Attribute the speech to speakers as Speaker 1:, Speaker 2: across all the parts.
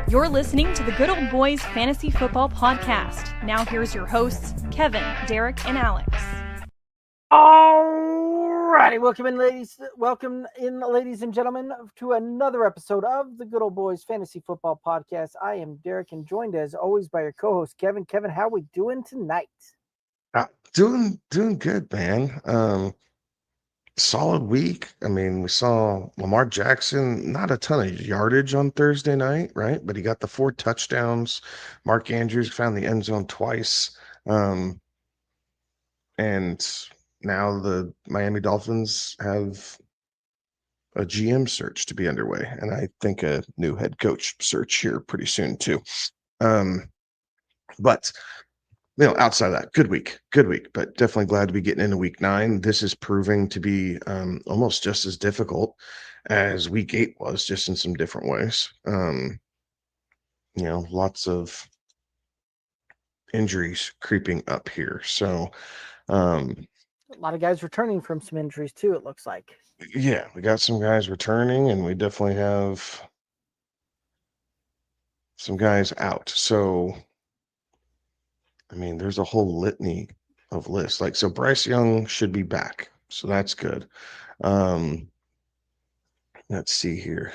Speaker 1: You're listening to the Good Old Boys Fantasy Football Podcast. Now here's your hosts, Kevin, Derek, and Alex.
Speaker 2: Alrighty, welcome in, ladies and gentlemen, to another episode of the Good Old Boys Fantasy Football Podcast. I am Derek, and joined as always by your co-host Kevin. Kevin, how are we doing tonight?
Speaker 3: Doing good, man. Solid week. I mean, we saw Lamar Jackson, not a ton of yardage on Thursday night, right? But he got the 4 touchdowns. Mark Andrews found the end zone twice. And now the Miami Dolphins have a GM search to be underway, and I think a new head coach search here pretty soon too. But outside of that, good week, but definitely glad to be getting into week 9. This is proving to be almost just as difficult as week 8 was, just in some different ways. Lots of injuries creeping up here. So,
Speaker 2: a lot of guys returning from some injuries too, it looks like.
Speaker 3: Yeah, we got some guys returning, and we definitely have some guys out. So, I mean, there's a whole litany of lists. So Bryce Young should be back. So that's good. Let's see here.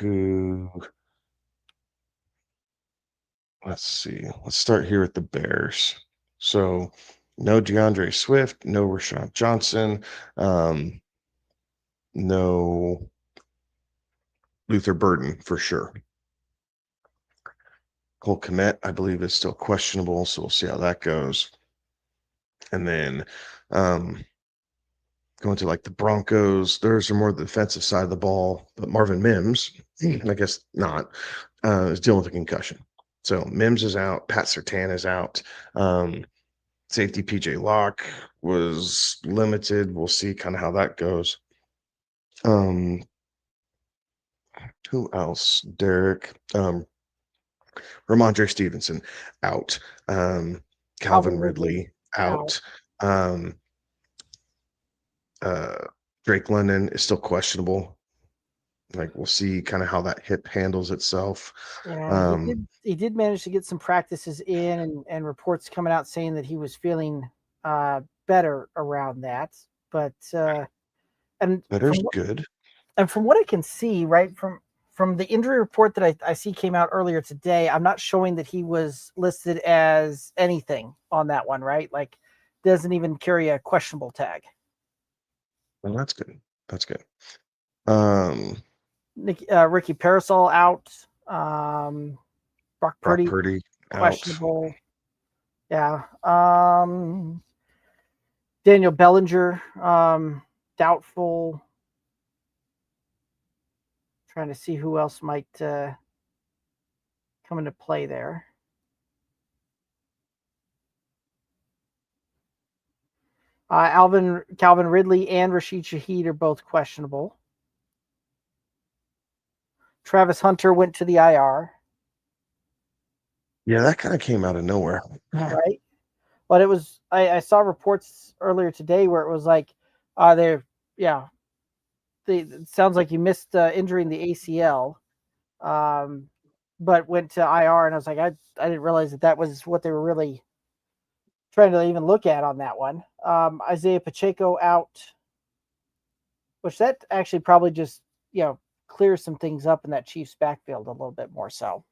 Speaker 3: Let's see. Let's start here with the Bears. So no DeAndre Swift, no Rashad Johnson, no Luther Burden for sure. Cole Kmet, I believe, is still questionable, so we'll see how that goes. And then going to the Broncos, theirs are more the defensive side of the ball, but Marvin Mims, I guess not, is dealing with a concussion. So Mims is out, Pat Surtain is out. Safety PJ Locke was limited. We'll see kind of how that goes. Who else? Derek. Ramondre Stevenson out. Calvin Ridley out. Drake London is still questionable. We'll see kind of how that hip handles itself.
Speaker 2: Yeah, he did manage to get some practices in, and reports coming out saying that he was feeling better around that. But and
Speaker 3: better's good.
Speaker 2: And from what I can see, right, from the injury report that I see came out earlier today, I'm not showing that he was listed as anything on that one, right? Doesn't even carry a questionable tag.
Speaker 3: Well, that's good. That's good.
Speaker 2: Ricky Parasol out. Brock
Speaker 3: Purdy
Speaker 2: questionable. Out. Yeah. Daniel Bellinger, doubtful. Trying to see who else might come into play there. Calvin Ridley and Rashid Shaheed are both questionable. Travis Hunter went to the IR.
Speaker 3: Yeah, that kind of came out of nowhere.
Speaker 2: Right. But it was, I saw reports earlier today where it was it sounds like you missed injury in the ACL, but went to IR, and I was like, I didn't realize that was what they were really trying to even look at on that one. Isaiah Pacheco out, which that actually probably just, clears some things up in that Chiefs backfield a little bit more so.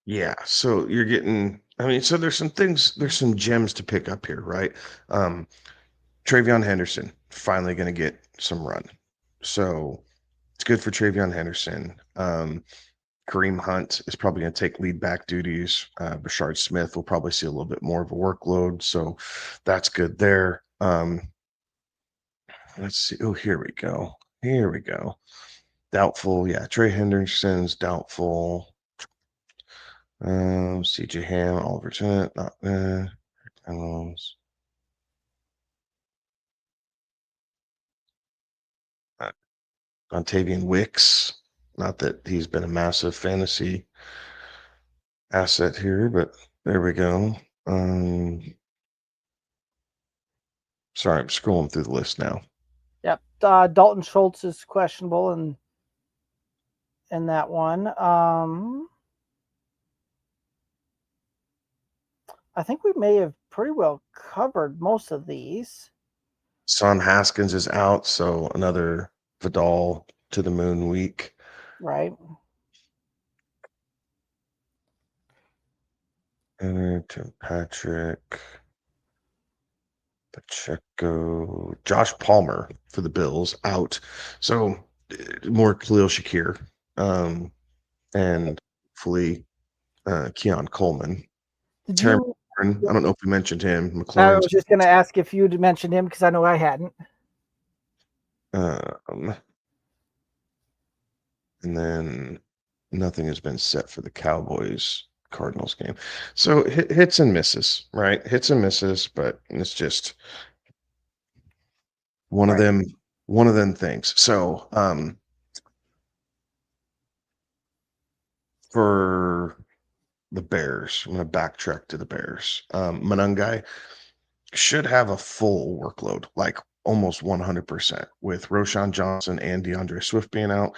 Speaker 3: Yeah, so you're getting, so there's some gems to pick up here, right? TreVeyon Henderson finally going to get some run. So it's good for TreVeyon Henderson. Kareem Hunt is probably going to take lead back duties. Rashard Smith will probably see a little bit more of a workload. So that's good there. Let's see. Oh, here we go. Doubtful. Yeah, Trey Henderson's doubtful. CJ Ham, Oliver Tennant, not bad. Ontavian Wicks, not that he's been a massive fantasy asset here, but there we go. Sorry, I'm scrolling through the list now.
Speaker 2: Yep. Dalton Schultz is questionable, in that one. I think we may have pretty well covered most of these.
Speaker 3: Son Haskins is out, so another Vidal to the moon week.
Speaker 2: Right.
Speaker 3: Tim Patrick, Pacheco, Josh Palmer for the Bills out. So more Khalil Shakir, and hopefully Keon Coleman.
Speaker 2: Did
Speaker 3: Terry
Speaker 2: you?
Speaker 3: McLaurin, I don't know if we mentioned him.
Speaker 2: I
Speaker 3: McLaurin.
Speaker 2: was just going to ask if you'd mentioned him because I know I hadn't.
Speaker 3: And then nothing has been set for the Cowboys Cardinals game. So hits and misses, right? Hits and misses, but it's just one of them things. So for the Bears, I'm going to backtrack to the Bears. Manungai should have a full workload, like almost 100%, with Roshan Johnson and DeAndre Swift being out.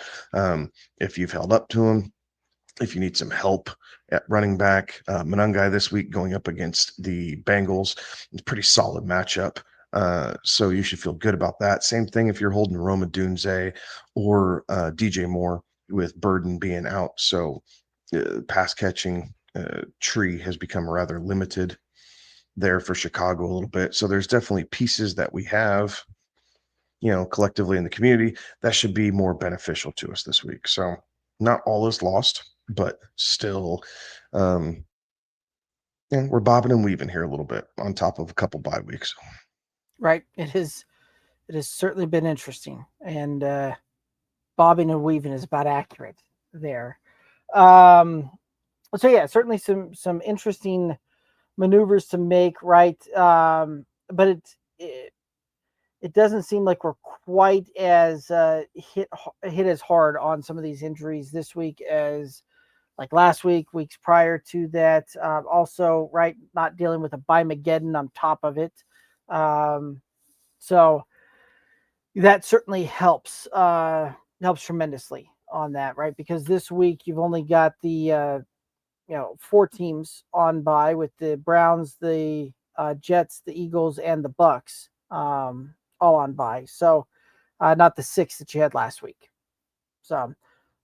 Speaker 3: If you've held up to him, if you need some help at running back, Manungai this week going up against the Bengals, it's a pretty solid matchup. So you should feel good about that. Same thing if you're holding Roma Dunze or DJ Moore with Burden being out. So pass catching tree has become rather limited there for Chicago a little bit. So there's definitely pieces that we have, collectively in the community that should be more beneficial to us this week. So not all is lost, but still, we're bobbing and weaving here a little bit on top of a couple bye weeks.
Speaker 2: Right. It has certainly been interesting, and bobbing and weaving is about accurate there. So yeah, certainly some interesting maneuvers to make, right? But it doesn't seem like we're quite as hit as hard on some of these injuries this week as like last week, weeks prior to that. Also, right, not dealing with a Bimageddon on top of it. So that certainly helps tremendously on that, right? Because this week you've only got the 4 teams on bye with the Browns, the Jets, the Eagles, and the Bucks all on bye. So not the 6 that you had last week. So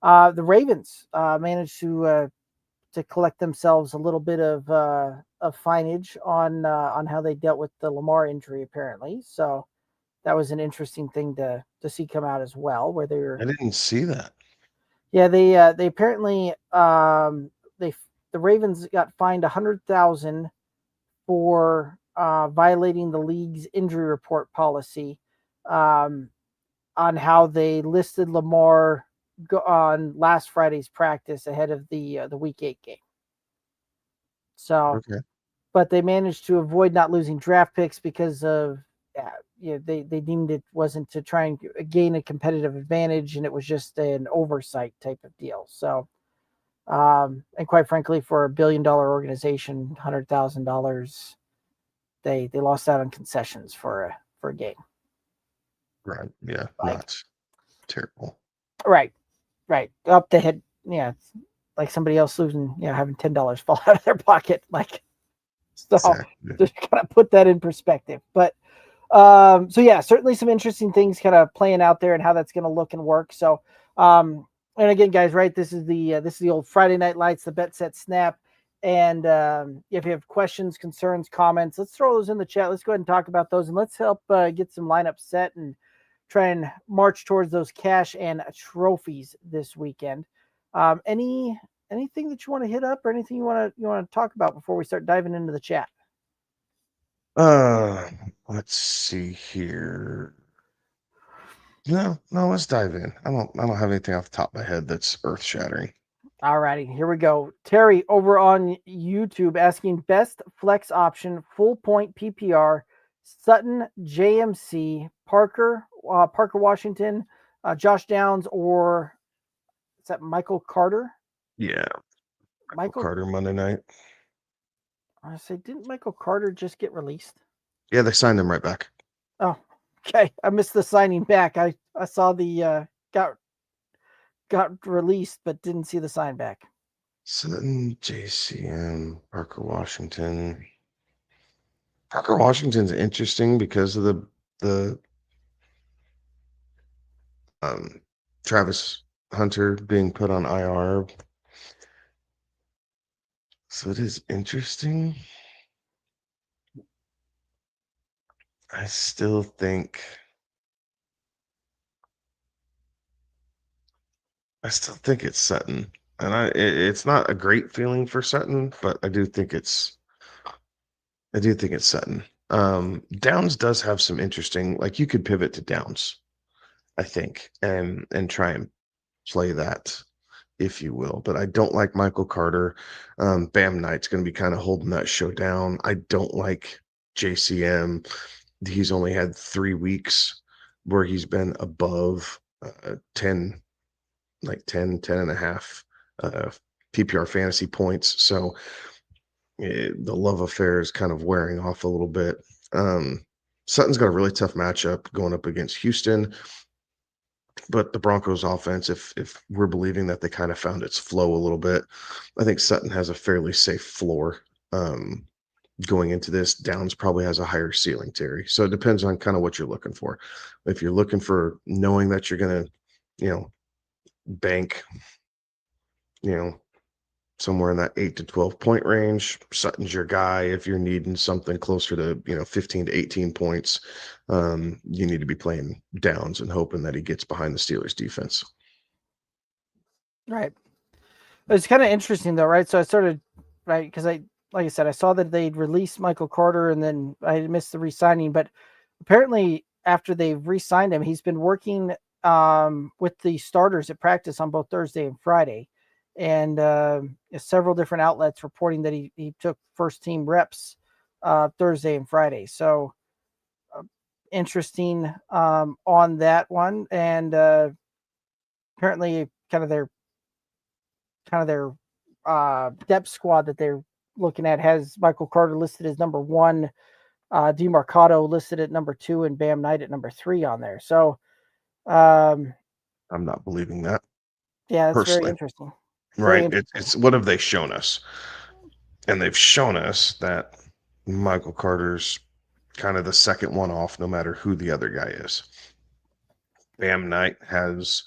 Speaker 2: the Ravens managed to collect themselves a little bit of fineage on how they dealt with the Lamar injury, apparently. So that was an interesting thing to see come out as well, where they were.
Speaker 3: I didn't see that.
Speaker 2: Yeah, they apparently the Ravens got fined $100,000 for violating the league's injury report policy on how they listed Lamar on last Friday's practice ahead of the Week 8 game. So,
Speaker 3: okay.
Speaker 2: But they managed to avoid not losing draft picks because of they deemed it wasn't to try and gain a competitive advantage, and it was just an oversight type of deal. So, and quite frankly, for $1 billion organization, $100,000, they lost out on concessions for a game.
Speaker 3: Right. Yeah. That's terrible.
Speaker 2: Right. Up the head. Yeah. Like somebody else losing, having $10 fall out of their pocket. Like, so
Speaker 3: Exactly.
Speaker 2: just kind of put that in perspective. But so yeah, certainly some interesting things kind of playing out there and how that's going to look and work. So, and again, guys, right, this is the old Friday Night Lights, the Bet Set Snap. And if you have questions, concerns, comments, let's throw those in the chat. Let's go ahead and talk about those, and let's help get some lineups set and try and march towards those cash and trophies this weekend. Anything that you want to hit up, or anything you want to talk about before we start diving into the chat?
Speaker 3: Let's see here. No, let's dive in. I don't have anything off the top of my head that's earth shattering.
Speaker 2: All righty, here we go. Terry over on YouTube asking best flex option, full point PPR, Sutton, JMC, Parker Washington, Josh Downs, or is that Michael Carter?
Speaker 3: Yeah. Michael Carter Monday night.
Speaker 2: I say, didn't Michael Carter just get released?
Speaker 3: Yeah, they signed him right back.
Speaker 2: Oh, okay. I missed the signing back. I saw the got got released, but didn't see the sign back.
Speaker 3: Sutton, JCM, Parker Washington. Parker Washington's interesting because of the Travis Hunter being put on IR. So it is interesting. I still think it's Sutton. And it's not a great feeling for Sutton, but I do think it's Sutton. Downs does have some interesting, like you could pivot to Downs, I think, and try and play that, if you will. But I don't like Michael Carter. Bam Knight's going to be kind of holding that show down. I don't like JCM. He's only had 3 weeks where he's been above 10, like 10 and a half PPR fantasy points. So the love affair is kind of wearing off a little bit. Sutton's got a really tough matchup going up against Houston, but the Broncos offense, if we're believing that they kind of found its flow a little bit, I think Sutton has a fairly safe floor going into this. Downs probably has a higher ceiling, Terry. So it depends on kind of what you're looking for. If you're looking for knowing that you're going to, bank, somewhere in that 8 to 12 point range, Sutton's your guy. If you're needing something closer to 15 to 18 points, you need to be playing Downs and hoping that he gets behind the Steelers defense.
Speaker 2: Right. It's kind of interesting though, right? So I started, right, because like I said, I saw that they'd released Michael Carter and then I missed the re-signing, but apparently after they've re-signed him, he's been working with the starters at practice on both Thursday and Friday. And several different outlets reporting that he took first team reps Thursday and Friday. So interesting on that one. And apparently kind of their depth squad that they're looking at has Michael Carter listed as number 1, DeMarcado listed at number 2, and Bam Knight at number 3 on there. So
Speaker 3: I'm not believing that.
Speaker 2: Yeah, that's
Speaker 3: personally.
Speaker 2: very interesting.
Speaker 3: Right. It's what have they shown us? And they've shown us that Michael Carter's kind of the second one off, no matter who the other guy is. Bam Knight has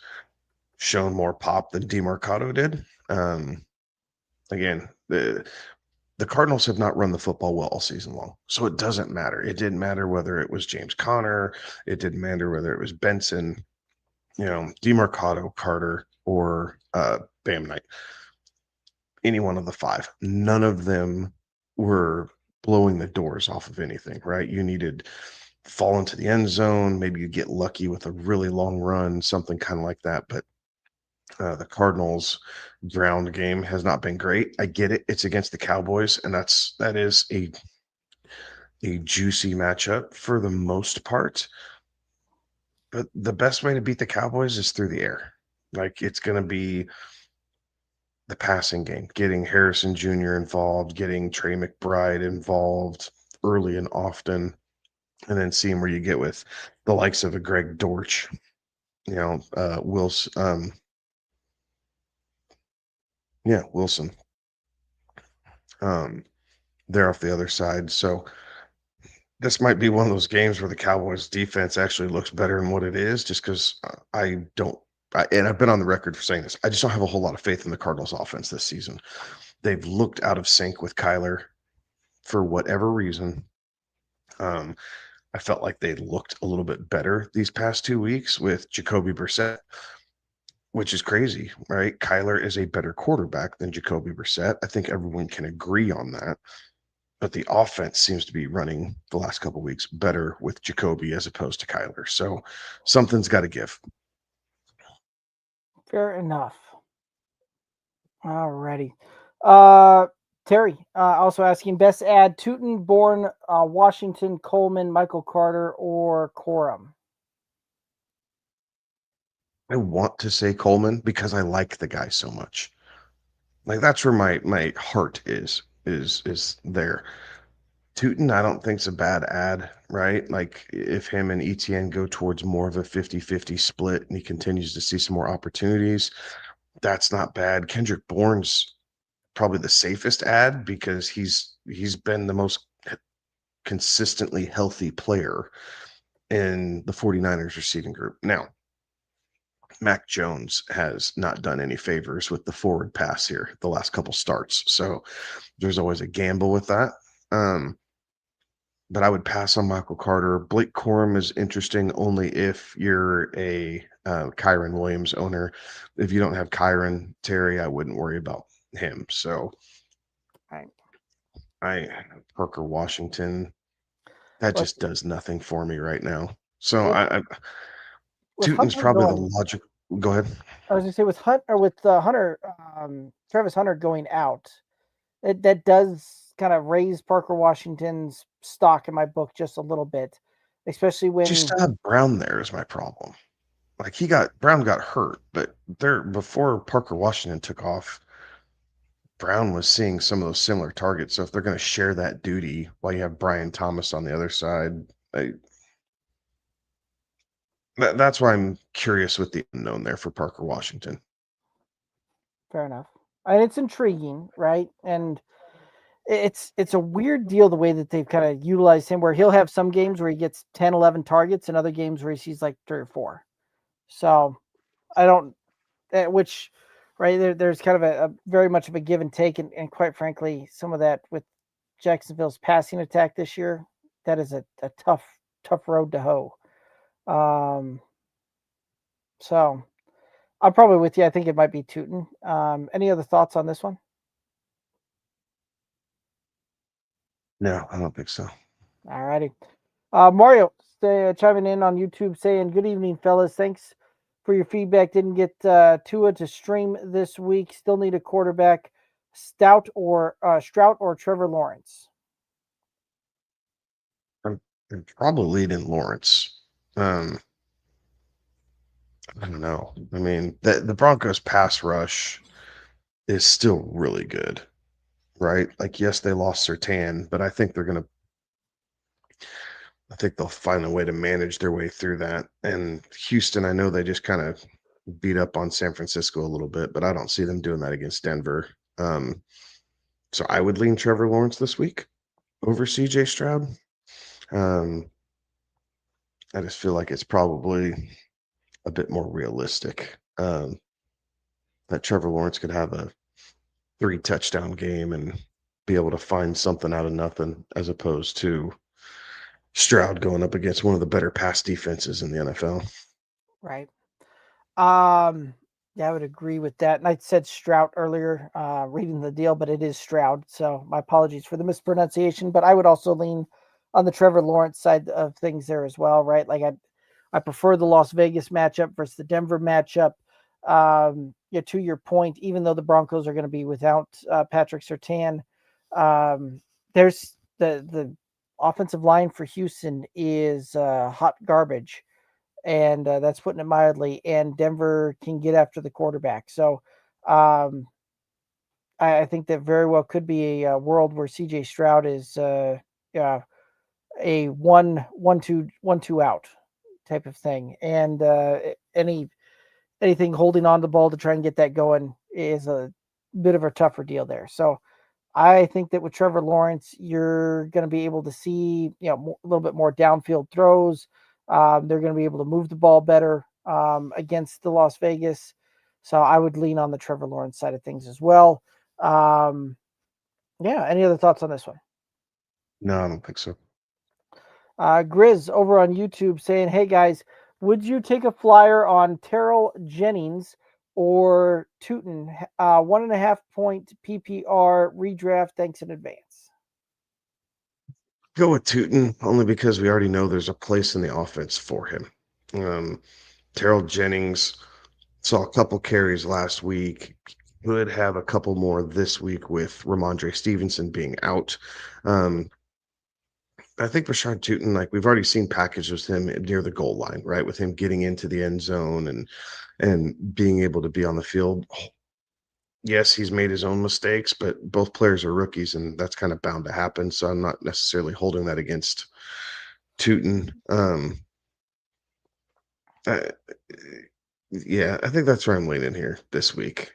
Speaker 3: shown more pop than DeMarcado did. Again, the Cardinals have not run the football well all season long, so it doesn't matter. It didn't matter whether it was James Conner. It didn't matter whether it was Benson, DeMarcado, Carter, or Bam Knight. Any one of the 5. None of them were blowing the doors off of anything, right? You needed fall into the end zone. Maybe you get lucky with a really long run, something kind of like that. But the Cardinals' ground game has not been great. I get it. It's against the Cowboys, and that is a juicy matchup for the most part. But the best way to beat the Cowboys is through the air. Like, it's going to be the passing game, getting Harrison Jr. involved, getting Trey McBride involved early and often, and then seeing where you get with the likes of a Greg Dortch, Wilson. Wilson. They're off the other side. So this might be one of those games where the Cowboys defense actually looks better than what it is, just because and I've been on the record for saying this, I just don't have a whole lot of faith in the Cardinals offense this season. They've looked out of sync with Kyler for whatever reason. I felt like they looked a little bit better these past 2 weeks with Jacoby Brissett, which is crazy, right? Kyler is a better quarterback than Jacoby Brissett. I think everyone can agree on that. But the offense seems to be running the last couple of weeks better with Jacoby as opposed to Kyler. So something's got to give.
Speaker 2: Fair enough. Alrighty. Terry also asking best add Tootin, Bourne, Washington, Coleman, Michael Carter, or Corum.
Speaker 3: I want to say Coleman because I like the guy so much. Like, that's where my heart is there. Tootin, I don't think's a bad ad, right? Like if him and ETN go towards more of a 50-50 split and he continues to see some more opportunities, that's not bad. Kendrick Bourne's probably the safest ad because he's been the most consistently healthy player in the 49ers receiving group. Now, Mac Jones has not done any favors with the forward pass here the last couple starts. So there's always a gamble with that. But I would pass on Michael Carter. Blake Corum is interesting only if you're a Kyron Williams owner. If you don't have Kyron Terry, I wouldn't worry about him. So
Speaker 2: Right.
Speaker 3: Parker Washington, that
Speaker 2: Well,
Speaker 3: just does nothing for me right now. So
Speaker 2: with, with
Speaker 3: Tootin's
Speaker 2: Hunter
Speaker 3: probably the
Speaker 2: going,
Speaker 3: logic. Go ahead.
Speaker 2: I was gonna say with Hunter, Travis Hunter going out, that does kind of raise Parker Washington's stock in my book just a little bit, especially
Speaker 3: But you
Speaker 2: when
Speaker 3: still have Brown there is my problem. Like Brown got hurt, but there before Parker Washington took off, Brown was seeing some of those similar targets. So if they're going to share that duty while you have Brian Thomas on the other side, that's why I'm curious with the unknown there for Parker Washington.
Speaker 2: fair enough, and it's intriguing, right? And it's a weird deal the way that they've kind of utilized him, where he'll have some games where he gets 10, 11 targets, and other games where he sees like 3 or 4. So I don't, which right there's kind of a very much of a give and take, and quite frankly, some of that with Jacksonville's passing attack this year, that is a tough road to hoe. So I'm probably with you. I think it might be Tootin. Any other thoughts on this one?
Speaker 3: No, I don't think so.
Speaker 2: All righty. Mario chiming in on YouTube saying, "Good evening, fellas. Thanks for your feedback. Didn't get Tua to stream this week. Still need a quarterback, Stroud or Trevor Lawrence."
Speaker 3: I'm probably leading Lawrence. I don't know. I mean, the Broncos pass rush is still really good, right? Like, yes, they lost Sertan, but I think they'll find a way to manage their way through that. And Houston, I know they just kind of beat up on San Francisco a little bit, but I don't see them doing that against Denver. So I would lean Trevor Lawrence this week over CJ Stroud. I just feel like it's probably a bit more realistic that Trevor Lawrence could have a 3-touchdown game and be able to find something out of nothing, as opposed to Stroud going up against one of the better pass defenses in the NFL.
Speaker 2: Right. Yeah, I would agree with that. And I said Stroud earlier, reading the deal, but it is Stroud. So my apologies for the mispronunciation. But I would also lean on the Trevor Lawrence side of things there as well, right? Like I prefer the Las Vegas matchup versus the Denver matchup. Yeah, to your point, even though the Broncos are going to be without Patrick Surtain, there's the offensive line for Houston is hot garbage, and that's putting it mildly. And Denver can get after the quarterback, so I think that very well could be a world where CJ Stroud is a 1-2 out type of thing, and anything holding on the ball to try and get that going is a bit of a tougher deal there. So I think that with Trevor Lawrence, you're going to be able to see, a little bit more downfield throws. They're going to be able to move the ball better against the Las Vegas. So I would lean on the Trevor Lawrence side of things as well. Yeah. Any other thoughts on this one?
Speaker 3: No, I don't think so.
Speaker 2: Grizz over on YouTube saying, "Hey guys, would you take a flyer on Terrell Jennings or Tootin? 1.5 point PPR redraft. Thanks in advance."
Speaker 3: Go with Tootin only because we already know there's a place in the offense for him. Terrell Jennings saw a couple carries last week. Could have a couple more this week with Ramondre Stevenson being out. I think Rashad Tootin, like we've already seen packages with him near the goal line, right? With him getting into the end zone and being able to be on the field. yes, he's made his own mistakes, but both players are rookies, and that's kind of bound to happen. So I'm not necessarily holding that against Tootin. I, yeah, I think that's where I'm leaning here this week.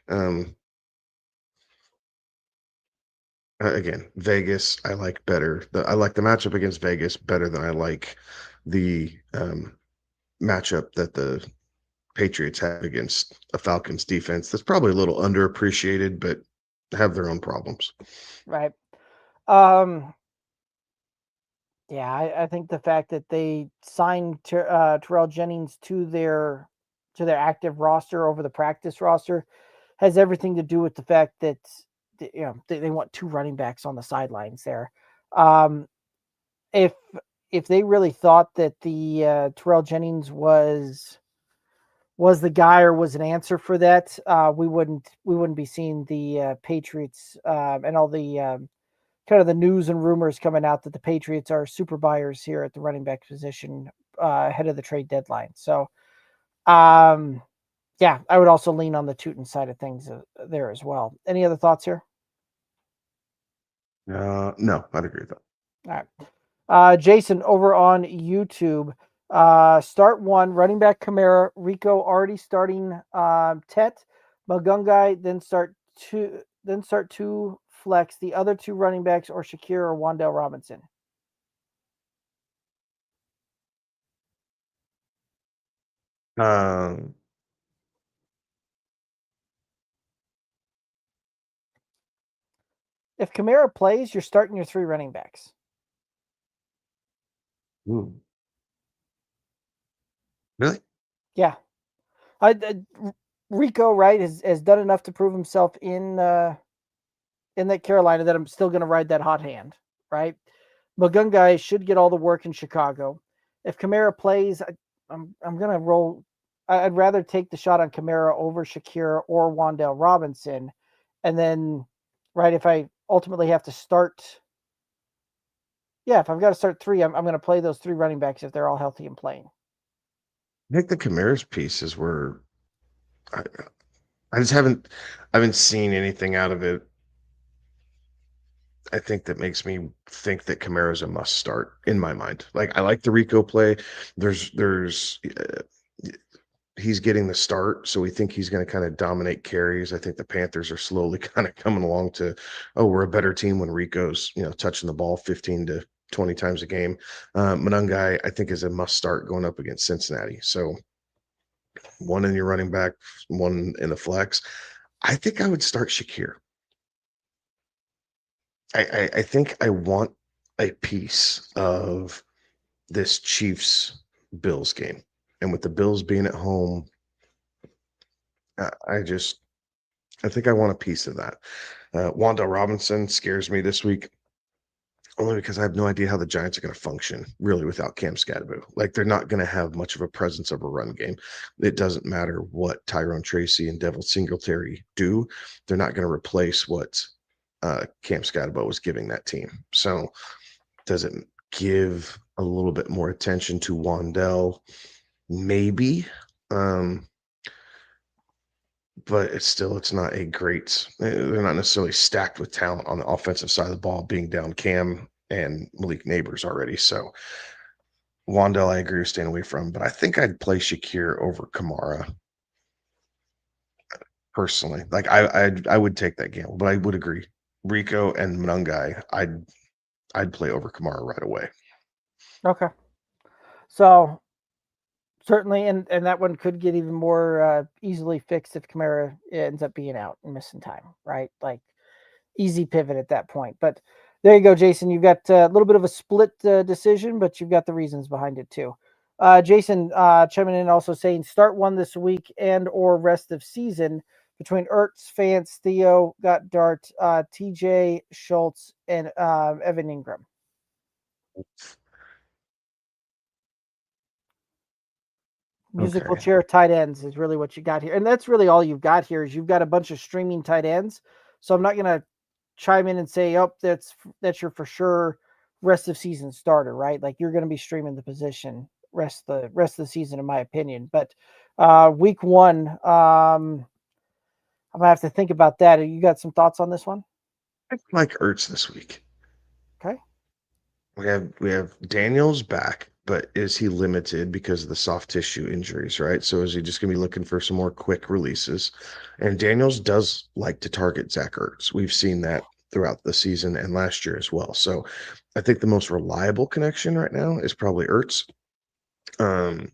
Speaker 3: Again, Vegas, I like better. I like the matchup against Vegas better than I like the matchup that the Patriots have against a Falcons defense that's probably a little underappreciated, but have their own problems.
Speaker 2: Right. Yeah, I think the fact that they signed Terrell Jennings to their active roster over the practice roster has everything to do with the fact that they want two running backs on the sidelines there. Um, if they really thought that the Terrell Jennings was the guy or was an answer for that, we wouldn't be seeing the Patriots and all the kind of the news and rumors coming out that the Patriots are super buyers here at the running back position ahead of the trade deadline. So, yeah, I would also lean on the Tootin side of things there as well. Any other thoughts here?
Speaker 3: No, I'd agree with that.
Speaker 2: All right. Jason, over on YouTube, start one, running back Kamara, Rico already starting Tet, Magungai, then start two flex, the other two running backs or Shakir or Wandale Robinson. If Kamara plays, you're starting your three running backs.
Speaker 3: Really?
Speaker 2: Yeah. Rico, right, has done enough to prove himself in that Carolina that I'm still going to ride that hot hand, right? Magungai should get all the work in Chicago. If Kamara plays, I'm going to roll. I'd rather take the shot on Kamara over Shakir or Wandale Robinson. And then, right, if I ultimately have to start, if I've got to start three, I'm going to play those three running backs if they're all healthy and playing.
Speaker 3: I think the Kamara's pieces were. I just haven't seen anything out of it. I think that makes me think that Kamara's a must start in my mind. Like I like the Rico play. He's getting the start, so we think he's going to kind of dominate carries. I think the Panthers are slowly kind of coming along to, oh, we're a better team when Rico's touching the ball 15 to 20 times a game. Monungai, I think, is a must start going up against Cincinnati. So one in your running back, one in the flex. I think I would start Shakir. I think I want a piece of this Chiefs Bills game. And with the Bills being at home, I think I want a piece of that. Wanda Robinson scares me this week only because I have no idea how the Giants are going to function really without Cam Scadaboo. Like they're not going to have much of a presence of a run game. It doesn't matter what Tyrone Tracy and Devil Singletary do. They're not going to replace what Cam Scadaboo was giving that team. So does it give a little bit more attention to Wandell? Maybe. But it's not a great, they're not necessarily stacked with talent on the offensive side of the ball, being down Cam and Malik Neighbors already. So Wandell, I agree with staying away from, but I think I'd play Shakir over Kamara personally. Like I would take that gamble, but I would agree. Rico and Munungai, I'd play over Kamara right away.
Speaker 2: Okay. So certainly, and that one could get even more easily fixed if Kamara ends up being out and missing time, right? Like easy pivot at that point. But there you go, Jason. You've got a little bit of a split decision, but you've got the reasons behind it too. Jason chiming in also saying start one this week and or rest of season between Ertz, Fance, Theo, got Dart, TJ, Schultz, and Evan Ingram. Musical chair tight ends is really what you got here. And that's really all you've got here is you've got a bunch of streaming tight ends. So I'm not going to chime in and say, oh, that's your for sure rest of season starter, right? Like you're going to be streaming the position rest of the season, in my opinion. But week one, I'm gonna have to think about that. You got some thoughts on this one?
Speaker 3: I like Ertz this week.
Speaker 2: Okay.
Speaker 3: We have Daniels back, but is he limited because of the soft tissue injuries, right? So is he just going to be looking for some more quick releases? And Daniels does like to target Zach Ertz. We've seen that throughout the season and last year as well. So I think the most reliable connection right now is probably Ertz,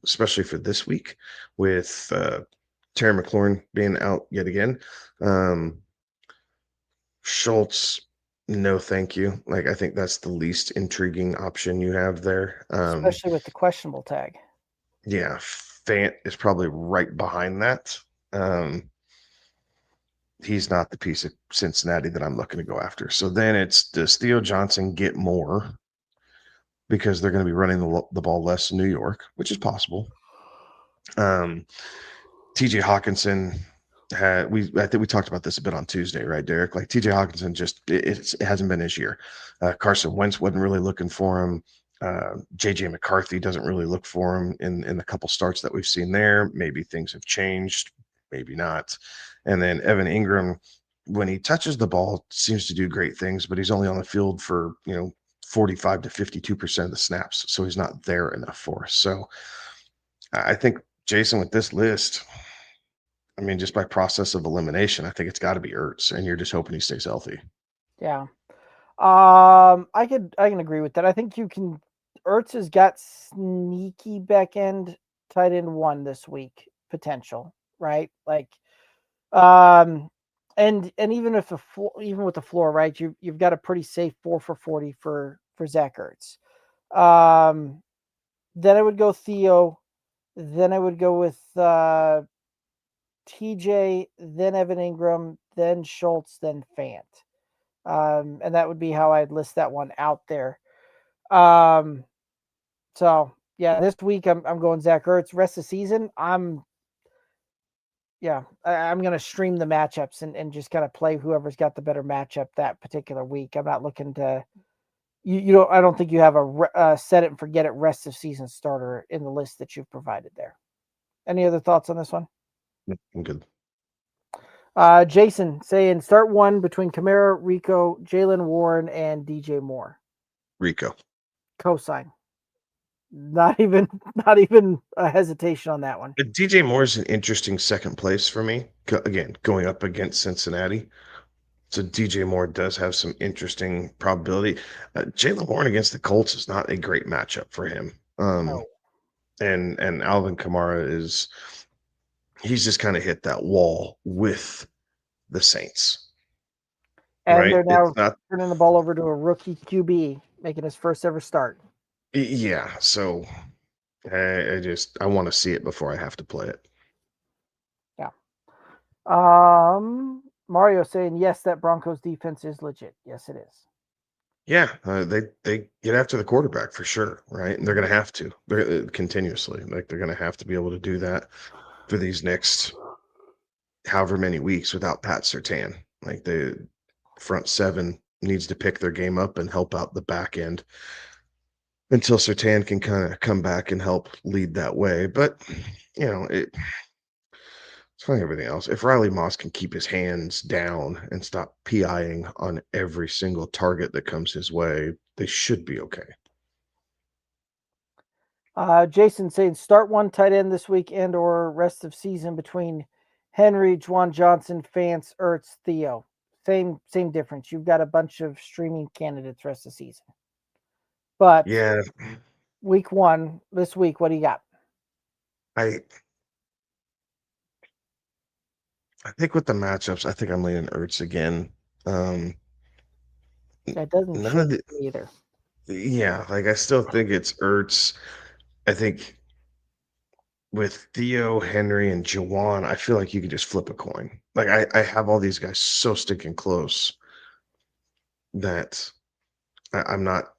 Speaker 3: especially for this week with Terry McLaurin being out yet again. Schultz, no, thank you. Like, I think that's the least intriguing option you have there.
Speaker 2: Especially with the questionable tag.
Speaker 3: Yeah, Fant is probably right behind that. Um, he's not the piece of Cincinnati that I'm looking to go after. So then it's, does Theo Johnson get more because they're going to be running the ball less in New York, which is possible. TJ Hawkinson I think we talked about this a bit on Tuesday, right, Derek? Like TJ Hawkinson just it hasn't been his year. Carson Wentz wasn't really looking for him. JJ McCarthy doesn't really look for him in the couple starts that we've seen there. Maybe things have changed, maybe not. And then Evan Ingram, when he touches the ball, seems to do great things, but he's only on the field for 45 to 52% of the snaps, so he's not there enough for us. So I think Jason, with this list, I mean, just by process of elimination, I think it's got to be Ertz, and you're just hoping he stays healthy.
Speaker 2: Yeah. I can agree with that. I think you can. Ertz has got sneaky back end tight end one this week potential, right? Like, and even if even with the floor, right? You've got a pretty safe 4 for 40 for Zach Ertz. Then I would go Theo. Then I would go with TJ. Then Evan Ingram. Then Schultz. Then Fant. And that would be how I'd list that one out there. So yeah, this week I'm going Zach Ertz. Rest of the season, I'm gonna stream the matchups and just kind of play whoever's got the better matchup that particular week. I'm not looking to you don't. I don't think you have a set it and forget it rest of season starter in the list that you've provided there. Any other thoughts on this one?
Speaker 3: I'm good.
Speaker 2: Jason saying start one between Kamara, Rico, Jalen Warren, and DJ Moore.
Speaker 3: Rico.
Speaker 2: Cosign. Not even a hesitation on that one.
Speaker 3: DJ Moore is an interesting second place for me. Again, going up against Cincinnati. So DJ Moore does have some interesting probability. Jalen Warren against the Colts is not a great matchup for him.
Speaker 2: No.
Speaker 3: And Alvin Kamara he's just kind of hit that wall with the Saints.
Speaker 2: And
Speaker 3: right?
Speaker 2: they're now
Speaker 3: It's not,
Speaker 2: turning the ball over to a rookie QB, making his first ever start.
Speaker 3: yeah. So I want to see it before I have to play it.
Speaker 2: Yeah. Mario saying yes, that Broncos defense is legit. Yes, it is.
Speaker 3: Yeah, they get after the quarterback for sure, right? And they're going to have to. They're continuously like they're going to have to be able to do that for these next however many weeks without Pat Surtain. Like the front seven needs to pick their game up and help out the back end until Surtain can kind of come back and help lead that way. But it's like everything else. If Riley Moss can keep his hands down and stop PIing on every single target that comes his way, they should be okay.
Speaker 2: Jason saying start one tight end this week and or rest of season between Henry, Juwan Johnson, Fance, Ertz, Theo. Same difference. You've got a bunch of streaming candidates rest of season. But
Speaker 3: yeah,
Speaker 2: week one, this week, what do you got?
Speaker 3: I think with the matchups, I think I'm leaning Ertz again.
Speaker 2: That doesn't
Speaker 3: None of
Speaker 2: change
Speaker 3: the
Speaker 2: either.
Speaker 3: Yeah, like I still think it's Ertz. I think with Theo, Henry, and Jawan, I feel like you could just flip a coin. Like I have all these guys so sticking close that I'm not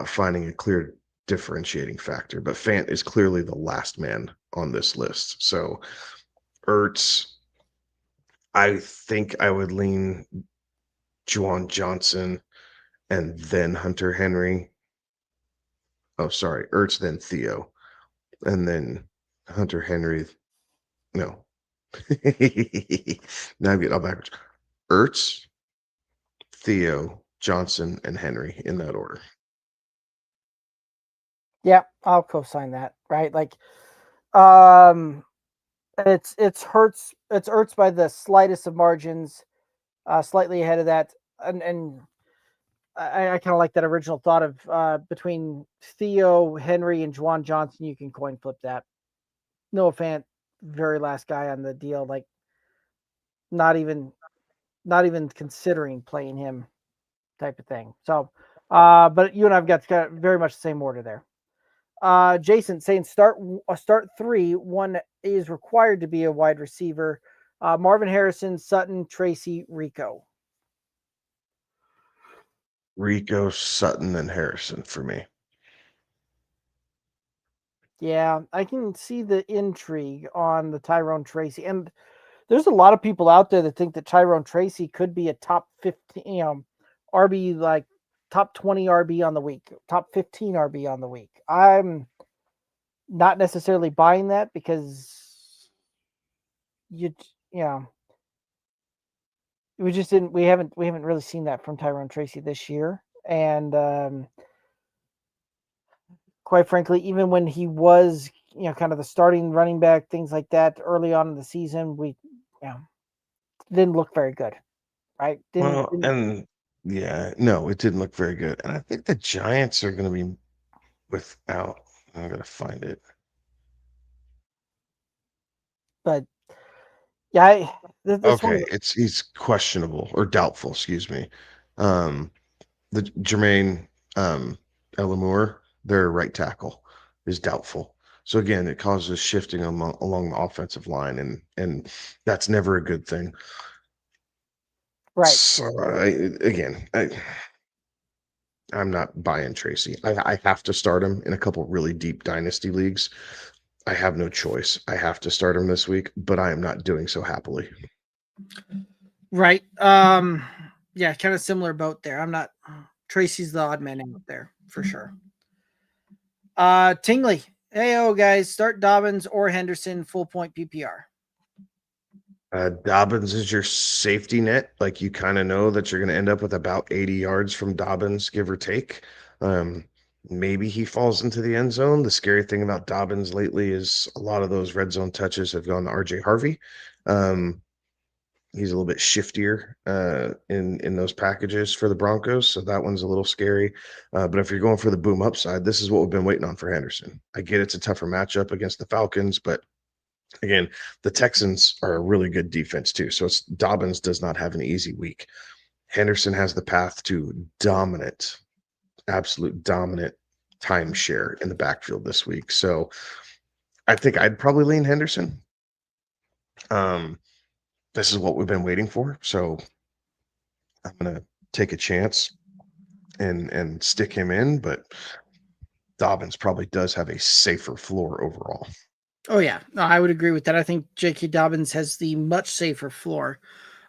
Speaker 3: finding a clear differentiating factor. But Fant is clearly the last man on this list. So Ertz, I think I would lean Juwan Johnson and then Hunter Henry. Oh, sorry, Ertz, then Theo, and then Hunter Henry. No, Now I'm getting all backwards. Ertz, Theo, Johnson, and Henry in that order.
Speaker 2: Yeah, I'll co-sign that. Right, like, it's Hurts by the slightest of margins, slightly ahead of that, and I kind of like that original thought of between Theo, Henry, and Juwan Johnson. You can coin flip that. Noah Fant, very last guy on the deal. Like, not even considering playing him, type of thing. So, but you and I've got very much the same order there. Jason saying start 3. One is required to be a wide receiver. Marvin Harrison, Sutton, Tracy, Rico.
Speaker 3: Rico, Sutton, and Harrison for me.
Speaker 2: Yeah, I can see the intrigue on the Tyrone Tracy, and there's a lot of people out there that think that Tyrone Tracy could be a top 15, RB, like top 20 RB on the week, top 15 RB on the week. I'm not necessarily buying that because you know we haven't really seen that from Tyrone Tracy this year, and quite frankly, even when he was kind of the starting running back, things like that early on in the season, we didn't look very good, right?
Speaker 3: And yeah, no, it didn't look very good. And I think the Giants are going to be without. I'm going to find it.
Speaker 2: But yeah, this
Speaker 3: Okay,
Speaker 2: one,
Speaker 3: he's questionable or doubtful, excuse me. The Jermaine Elamour, their right tackle, is doubtful. So again, it causes shifting along the offensive line, and that's never a good thing.
Speaker 2: right?
Speaker 3: So I'm not buying Tracy. I have to start him in a couple really deep dynasty leagues. I have no choice. I have to start him this week, but I am not doing so happily.
Speaker 2: Right. Yeah, kind of similar boat there. I'm not. Tracy's the odd man out there for sure. Tingley. Hey, guys, start Dobbins or Henderson full point PPR.
Speaker 3: Dobbins is your safety net. Like, you kind of know that you're going to end up with about 80 yards from Dobbins, give or take. Maybe he falls into the end zone. The scary thing about Dobbins lately is a lot of those red zone touches have gone to RJ Harvey. He's a little bit shiftier in those packages for the Broncos, so that one's a little scary. But if you're going for the boom upside, this is what we've been waiting on for Henderson. I get it's a tougher matchup against the Falcons, but again, the Texans are a really good defense too. So Dobbins does not have an easy week. Henderson has the path to absolute dominant timeshare in the backfield this week. So I think I'd probably lean Henderson. This is what we've been waiting for. So I'm gonna take a chance and stick him in, but Dobbins probably does have a safer floor overall.
Speaker 2: Oh yeah, no, I would agree with that. I think J.K. Dobbins has the much safer floor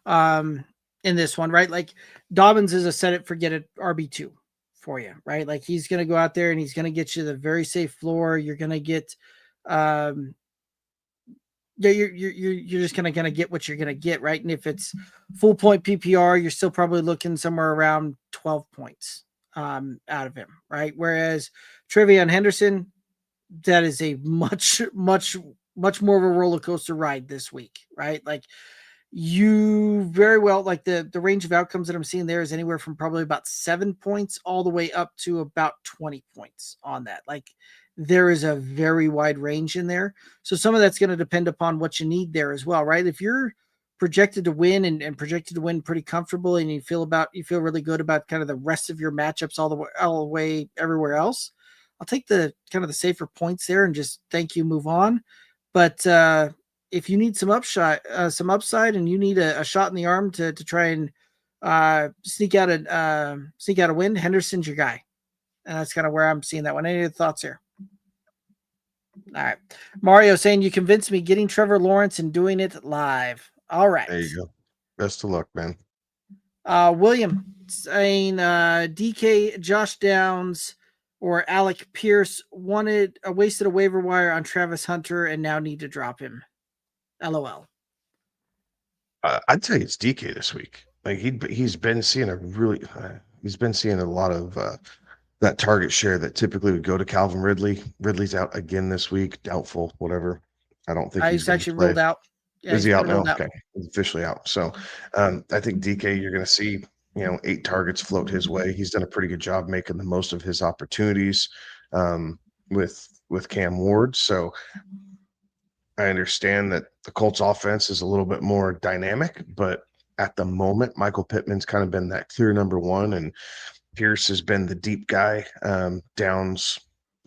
Speaker 2: in this one, right? Like, Dobbins is a set it forget it RB2 for you, right? Like, he's going to go out there and he's going to get you the very safe floor. You're going to get you're just gonna get what you're gonna get, right? And if it's full point PPR, you're still probably looking somewhere around 12 points out of him, right? Whereas Trevion Henderson, that is a much more of a roller coaster ride this week, right? Like, you very well, like, the range of outcomes that I'm seeing there is anywhere from probably about 7 points all the way up to about 20 points on that. Like, there is a very wide range in there. So some of that's going to depend upon what you need there as well, right? If you're projected to win and projected to win pretty comfortable, and you feel really good about kind of the rest of your matchups all the way everywhere else, I'll take the kind of the safer points there and just thank you, move on. But if you need some upside, and you need a shot in the arm to try and sneak out a win, Henderson's your guy, and that's kind of where I'm seeing that one. Any other thoughts here? All right, Mario saying you convinced me, getting Trevor Lawrence and doing it live. All right,
Speaker 3: There you go. Best of luck, man.
Speaker 2: William saying DK, Josh Downs, or Alec Pierce wasted a waiver wire on Travis Hunter and now need to drop him. LOL.
Speaker 3: I'd tell you it's DK this week. Like he's been seeing he's been seeing a lot of that target share that typically would go to Calvin Ridley. Ridley's out again this week, doubtful, whatever. I don't think he's
Speaker 2: He's
Speaker 3: going to
Speaker 2: actually
Speaker 3: play.
Speaker 2: ruled out. Yeah,
Speaker 3: Is he out now?
Speaker 2: ruled out.
Speaker 3: Okay, he's officially out. So I think DK, you're going to see 8 targets float his way. He's done a pretty good job making the most of his opportunities with Cam Ward. So I understand that the Colts offense is a little bit more dynamic, but at the moment, Michael Pittman's kind of been that clear number one, and Pierce has been the deep guy. Downs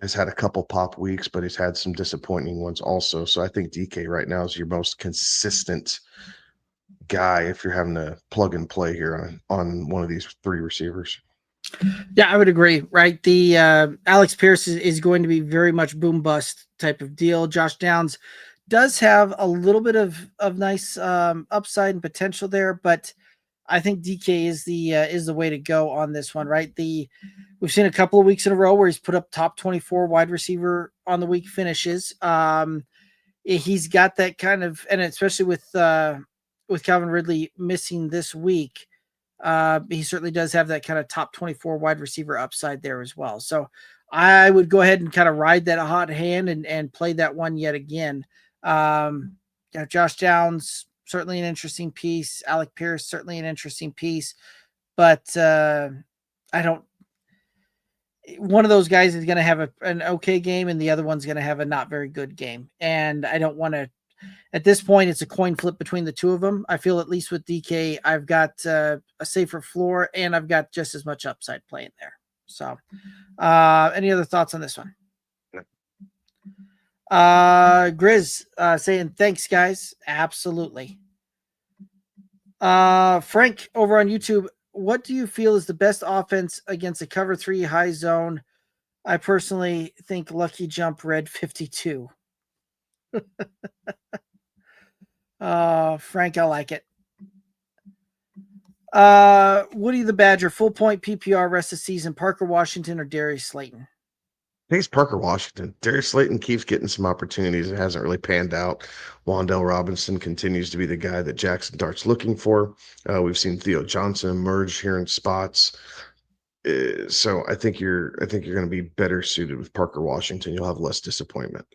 Speaker 3: has had a couple pop weeks, but he's had some disappointing ones also. So I think DK right now is your most consistent guy if you're having to plug and play here on one of these 3 receivers.
Speaker 2: Yeah, I would agree. Right, the Alex Pierce is going to be very much boom bust type of deal. Josh Downs does have a little bit of nice upside and potential there, but I think DK is the way to go on this one. Right, we've seen a couple of weeks in a row where he's put up top 24 wide receiver on the week finishes. He's got that kind of, and especially with Calvin Ridley missing this week, he certainly does have that kind of top 24 wide receiver upside there as well. So I would go ahead and kind of ride that hot hand and play that one yet again. Josh Downs, certainly an interesting piece. Alec Pierce, certainly an interesting piece, but one of those guys is going to have an okay game and the other one's going to have a not very good game. And I don't want to, at this point, it's a coin flip between the two of them. I feel at least with DK, I've got a safer floor and I've got just as much upside playing there. So any other thoughts on this one? Grizz saying thanks, guys. Absolutely. Frank over on YouTube, what do you feel is the best offense against a cover 3 high zone? I personally think Lucky Jump Red 52. Frank, I like it. Woody the Badger, full point PPR rest of season, Parker Washington or Darius Slayton?
Speaker 3: I think it's Parker Washington. Darius Slayton keeps getting some opportunities. It hasn't really panned out. Wandale Robinson continues to be the guy that Jackson Dart's looking for. We've seen Theo Johnson emerge here in spots. So I think you're going to be better suited with Parker Washington. You'll have less disappointment.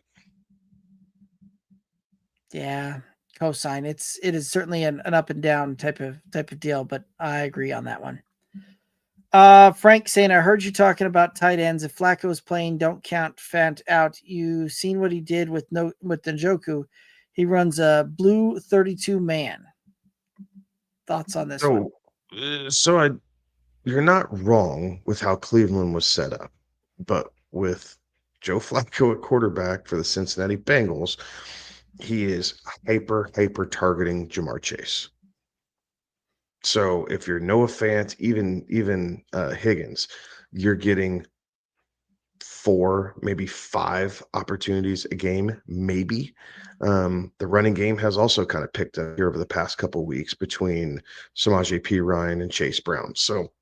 Speaker 2: Yeah, cosign. It is certainly an up and down type of deal, but I agree on that one. Frank saying, I heard you talking about tight ends. If Flacco is playing, don't count Fant out. You seen what he did with Njoku. He runs a blue 32 man. Thoughts on this one?
Speaker 3: You're not wrong with how Cleveland was set up, but with Joe Flacco at quarterback for the Cincinnati Bengals, he is hyper targeting Jamar Chase. So if you're Noah Fant, even Higgins, you're getting 4, maybe 5 opportunities a game, maybe. The running game has also kind of picked up here over the past couple of weeks between Samaje Perine and Chase Brown. So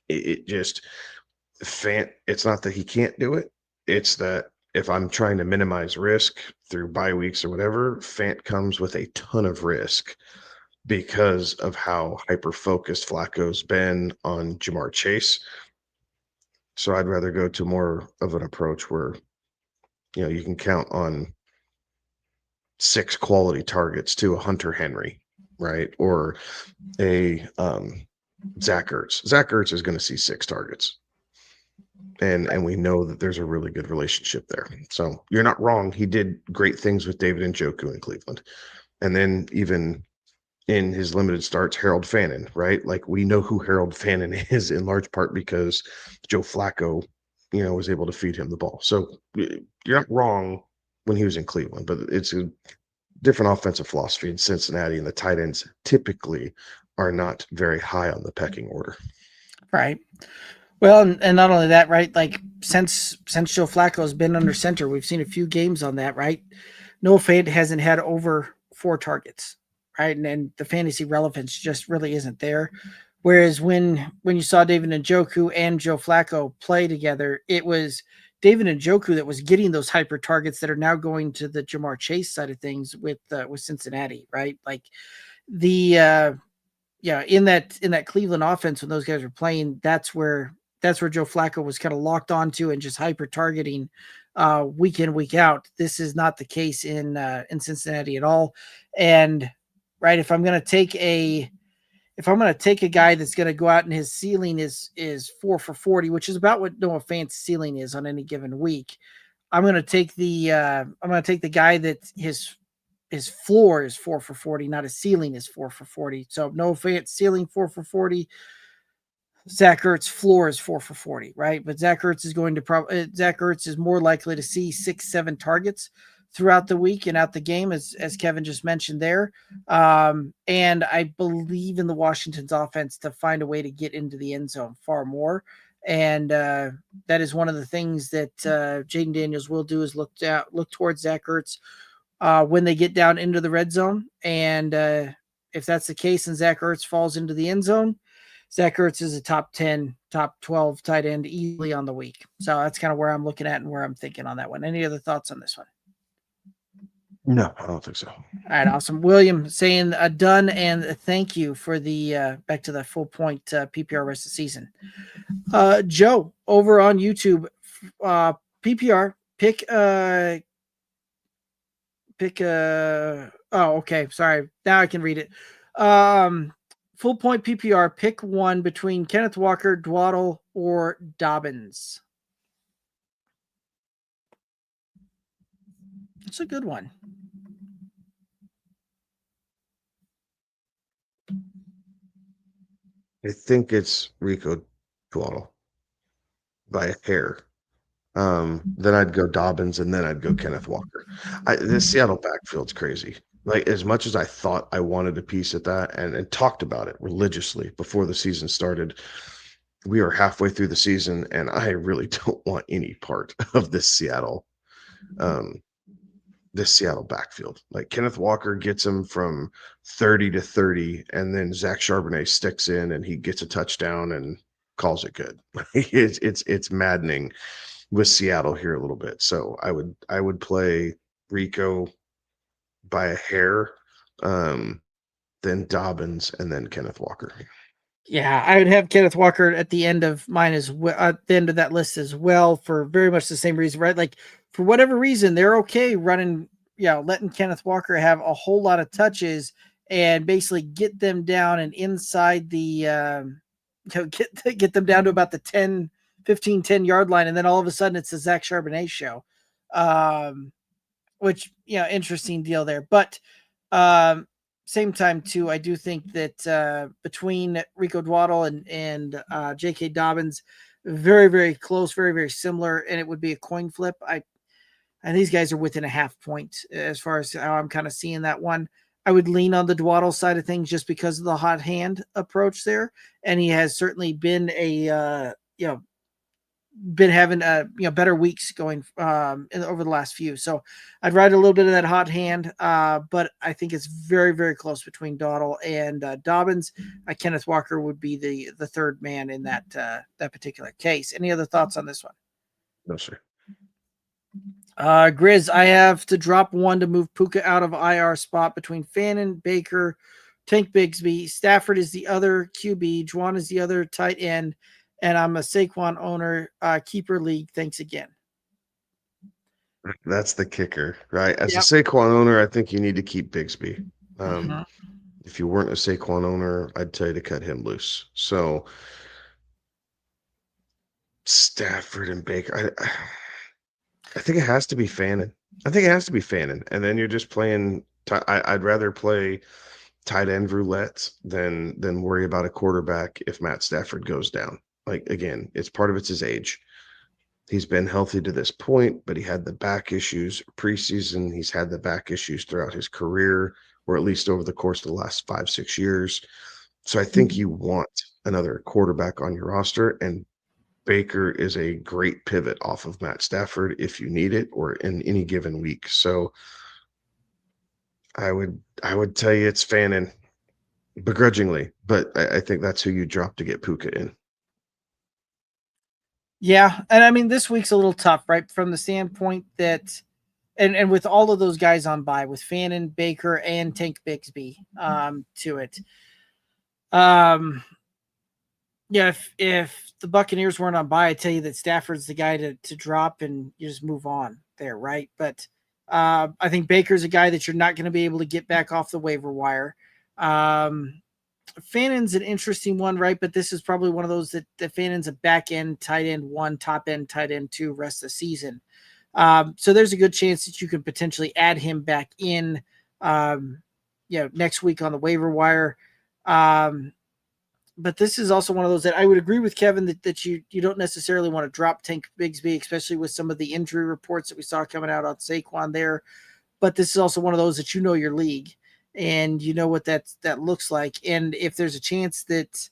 Speaker 3: it just Fant, it's not that he can't do it. It's that if I'm trying to minimize risk through bye weeks or whatever, Fant comes with a ton of risk because of how hyper-focused Flacco's been on Jamar Chase. So I'd rather go to more of an approach where, you can count on 6 quality targets to a Hunter Henry, right? Or a Zach Ertz. Zach Ertz is going to see 6 targets. And we know that there's a really good relationship there. So you're not wrong. He did great things with David Njoku in Cleveland. And then even in his limited starts, Harold Fannin, right? Like we know who Harold Fannin is in large part because Joe Flacco, was able to feed him the ball. So you're not wrong when he was in Cleveland, but it's a different offensive philosophy in Cincinnati, and the tight ends typically are not very high on the pecking order.
Speaker 2: Right. Well, and not only that, right? Like since Joe Flacco has been under center, we've seen a few games on that, right? Noah Fant hasn't had over 4 targets. Right. And the fantasy relevance just really isn't there. Whereas when you saw David Njoku and Joe Flacco play together, it was David Njoku that was getting those hyper targets that are now going to the Jamar Chase side of things with Cincinnati. Right. Like the in that Cleveland offense when those guys were playing, that's where Joe Flacco was kind of locked onto and just hyper targeting week in, week out. This is not the case in Cincinnati at all. And right, if I'm going to take a guy that's going to go out and his ceiling is 4 for 40, which is about what Noah Fant's ceiling is on any given week, I'm going to take the guy that his floor is 4 for 40, not his ceiling is 4 for 40. So Noah Fant ceiling 4 for 40. Zach Ertz floor is 4 for 40, right? But Zach Ertz is more likely to see 6-7 targets throughout the week and out the game, as Kevin just mentioned there. And I believe in the Washington's offense to find a way to get into the end zone far more. And that is one of the things that Jaden Daniels will do is look towards Zach Ertz when they get down into the red zone. And if that's the case and Zach Ertz falls into the end zone, Zach Ertz is a top 10, top 12 tight end easily on the week. So that's kind of where I'm looking at and where I'm thinking on that one. Any other thoughts on this one?
Speaker 3: No, I don't think so.
Speaker 2: All right, awesome. William saying done and thank you for the back to the full point PPR rest of the season. Joe over on YouTube, PPR pick. Oh, okay. Sorry. Now I can read it. Full point PPR, pick one between Kenneth Walker, Dwaddle, or Dobbins. It's a good one.
Speaker 3: I think it's Rico Dwaddle by a hair. Then I'd go Dobbins, and then I'd go Kenneth Walker. This Seattle backfield's crazy. Like, as much as I thought I wanted a piece at that and talked about it religiously before the season started, we are halfway through the season, and I really don't want any part of this Seattle backfield. Like, Kenneth Walker gets him from 30 to 30, and then Zach Charbonnet sticks in, and he gets a touchdown and calls it good. It's maddening with Seattle here a little bit. So I would play Rico by a hair, then Dobbins, and then Kenneth Walker.
Speaker 2: Yeah, I would have Kenneth Walker at the end of mine as well, at the end of that list as well, for very much the same reason, right? Like, for whatever reason, they're okay running, letting Kenneth Walker have a whole lot of touches and basically get them down and inside the, get them down to about the 10 yard line. And then all of a sudden it's a Zach Charbonnet show, which, interesting deal there. But same time too, I do think that between Rico Dwaddle and J.K. Dobbins, very, very close, very, very similar, and it would be a coin flip. And these guys are within a half point as far as how I'm kind of seeing that one. I would lean on the Dwaddle side of things just because of the hot hand approach there, and he has certainly been been having better weeks going over the last few. So I'd ride a little bit of that hot hand, but I think it's very, very close between Dwaddle and Dobbins. Kenneth Walker would be the third man in that particular case. Any other thoughts on this one?
Speaker 3: No, sir.
Speaker 2: Grizz, I have to drop one to move Puka out of IR spot between Fannin, Baker, Tank Bigsby. Stafford is the other QB. Juwan is the other tight end. And I'm a Saquon owner, keeper league. Thanks again.
Speaker 3: That's the kicker, right? As a Saquon owner, I think you need to keep Bigsby. If you weren't a Saquon owner, I'd tell you to cut him loose. So Stafford and Baker, I think it has to be Fannin. And then you're just playing. I'd rather play tight end roulette than worry about a quarterback if Matt Stafford goes down. Like, again, part of it's his age. He's been healthy to this point, but he had the back issues preseason. He's had the back issues throughout his career, or at least over the course of the last 5-6 years. So I think you want another quarterback on your roster, and Baker is a great pivot off of Matt Stafford if you need it, or in any given week. So I would tell you it's Fannin, begrudgingly, but I think that's who you drop to get Puka in.
Speaker 2: Yeah, and I mean, this week's a little tough, right? From the standpoint that, and with all of those guys on bye, with Fannin, Baker, and Tank Bigsby to it. Yeah, if the Buccaneers weren't on bye, I'd tell you that Stafford's the guy to drop and you just move on there, right? But I think Baker's a guy that you're not going to be able to get back off the waiver wire. Fannin's an interesting one, right? But this is probably one of those that Fannin's a back end tight end 1, top end tight end 2 rest of the season. So there's a good chance that you could potentially add him back in, next week on the waiver wire. But this is also one of those that I would agree with Kevin that you don't necessarily want to drop Tank Bigsby, especially with some of the injury reports that we saw coming out on Saquon there. But this is also one of those that your league and you know what that looks like. And if there's a chance that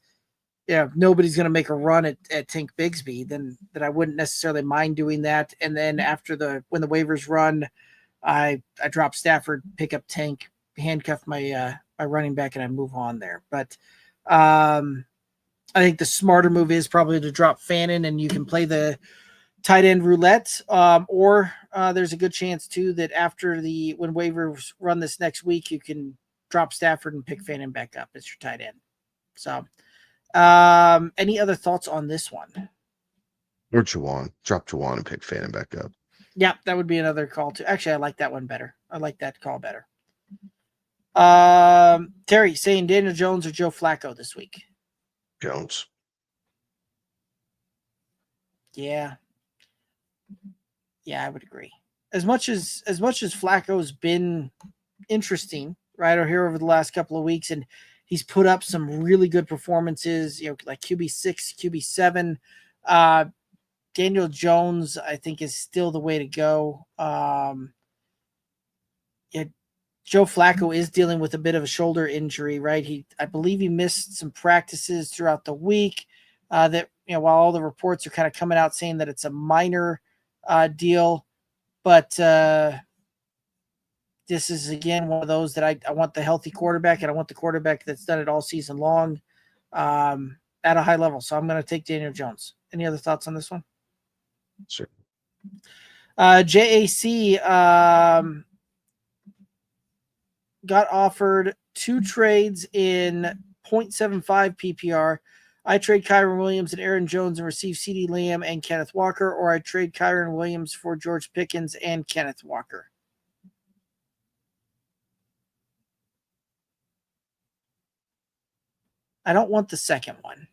Speaker 2: nobody's going to make a run at Tank Bigsby, then I wouldn't necessarily mind doing that. And then when the waivers run, I drop Stafford, pick up Tank, handcuff my running back, and I move on there. But I think the smarter move is probably to drop Fannin, and you can play the tight end roulette. Or there's a good chance too that when waivers run this next week, you can drop Stafford and pick Fannin back up as your tight end. So, any other thoughts on this one?
Speaker 3: Or Juwan. Drop Juwan and pick Fannin back up.
Speaker 2: Yeah, that would be another call too. Actually, I like that one better. I like that call better. Terry saying Daniel Jones or Joe Flacco this week.
Speaker 3: Jones.
Speaker 2: Yeah, I would agree. As much as Flacco's been interesting, right, or here over the last couple of weeks, and he's put up some really good performances, like QB6, QB7. Daniel Jones, I think, is still the way to go. Joe Flacco is dealing with a bit of a shoulder injury, right? I believe he missed some practices throughout the week. That while all the reports are kind of coming out saying that it's a minor deal, but this is again one of those that I want the healthy quarterback, and I want the quarterback that's done it all season long at a high level. So I'm going to take Daniel Jones. Any other thoughts on this one?
Speaker 3: Sure.
Speaker 2: JAC got offered 2 trades in 0.75 PPR. I trade Kyron Williams and Aaron Jones and receive CeeDee Lamb and Kenneth Walker, or I trade Kyron Williams for George Pickens and Kenneth Walker. I don't want the second one.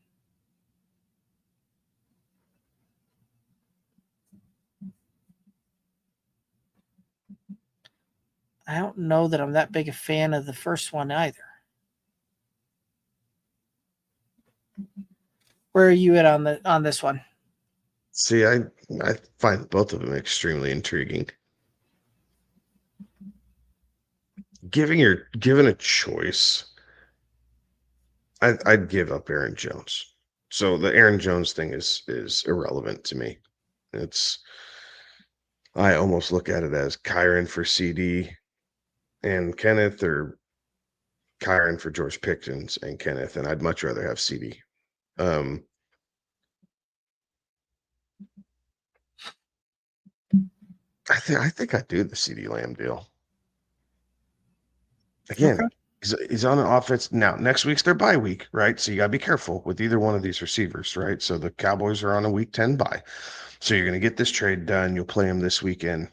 Speaker 2: I don't know that I'm that big a fan of the first one either. Where are you at on this one?
Speaker 3: See, I find both of them extremely intriguing. Given a choice, I'd give up Aaron Jones. So the Aaron Jones thing is irrelevant to me. I almost look at it as Kyron for CD and Kenneth, or Kyron for George Pickens and Kenneth, and I'd much rather have CD. I think I'd do the CD Lamb deal. Again, okay. He's on an offense now. Next week's their bye week, right? So you gotta be careful with either one of these receivers, right? So the Cowboys are on a week 10 bye. So you're gonna get this trade done. You'll play him this weekend,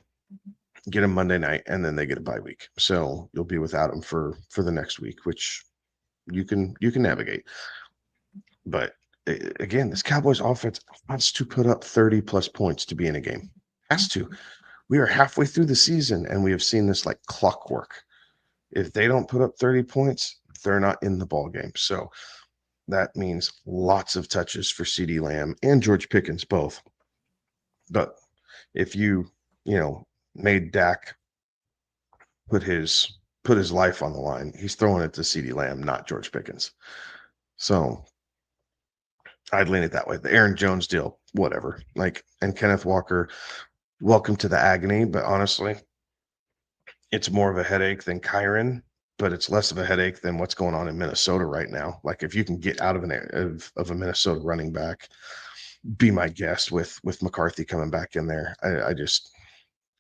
Speaker 3: get him Monday night, and then they get a bye week. So you'll be without him for the next week, which you can navigate. But again, this Cowboys offense has to put up 30 plus points to be in a game. Has to. We are halfway through the season, and we have seen this like clockwork. If they don't put up 30 points, they're not in the ball game. So that means lots of touches for CeeDee Lamb and George Pickens both. But if you made Dak put his life on the line, he's throwing it to CeeDee Lamb, not George Pickens. So I'd lean it that way. The Aaron Jones deal, whatever. And Kenneth Walker, welcome to the agony, but honestly, it's more of a headache than Kyron, but it's less of a headache than what's going on in Minnesota right now. Like if you can get out of a Minnesota running back, be my guest with McCarthy coming back in there.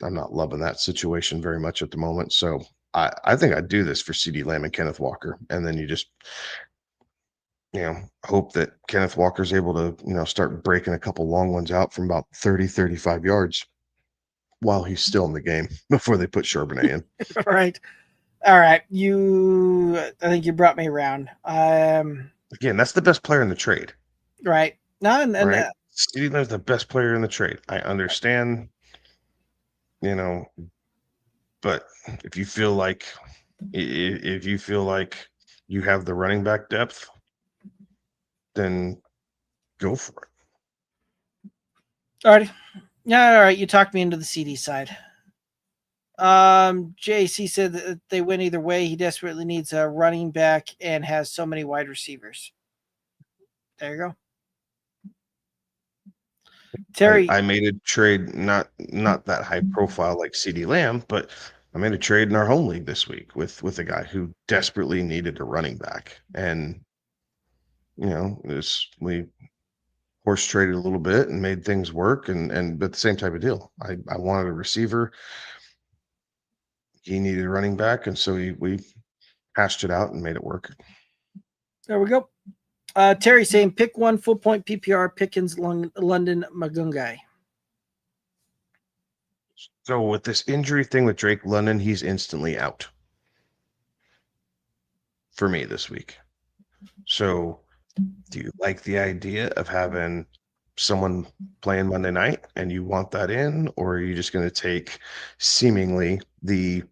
Speaker 3: I'm not loving that situation very much at the moment. So I think I'd do this for CD Lamb and Kenneth Walker. And then you just, hope that Kenneth Walker's able to, start breaking a couple long ones out from about 30, 35 yards while he's still in the game before they put Charbonnet in.
Speaker 2: Right. All right. I think you brought me around.
Speaker 3: Again, that's the best player in the trade.
Speaker 2: Right. No, and
Speaker 3: Right. CD Lamb's the best player in the trade. I understand, but if you feel like you have the running back depth, then go for it.
Speaker 2: all right. Yeah, all right. You talked me into the CD side. JC said that they win either way. He desperately needs a running back and has so many wide receivers. There you go. Terry,
Speaker 3: I made a trade, not that high profile like CD Lamb, but I made a trade in our home league this week with a guy who desperately needed a running back, and we horse traded a little bit and made things work, and but the same type of deal. I wanted a receiver. He needed a running back, and so we hashed it out and made it work.
Speaker 2: there we go. Terry saying pick one full point PPR, Pickens, London, Magungai.
Speaker 3: So with this injury thing with Drake London, he's instantly out for me this week. So do you like the idea of having someone playing Monday night and you want that in, or are you just going to take seemingly the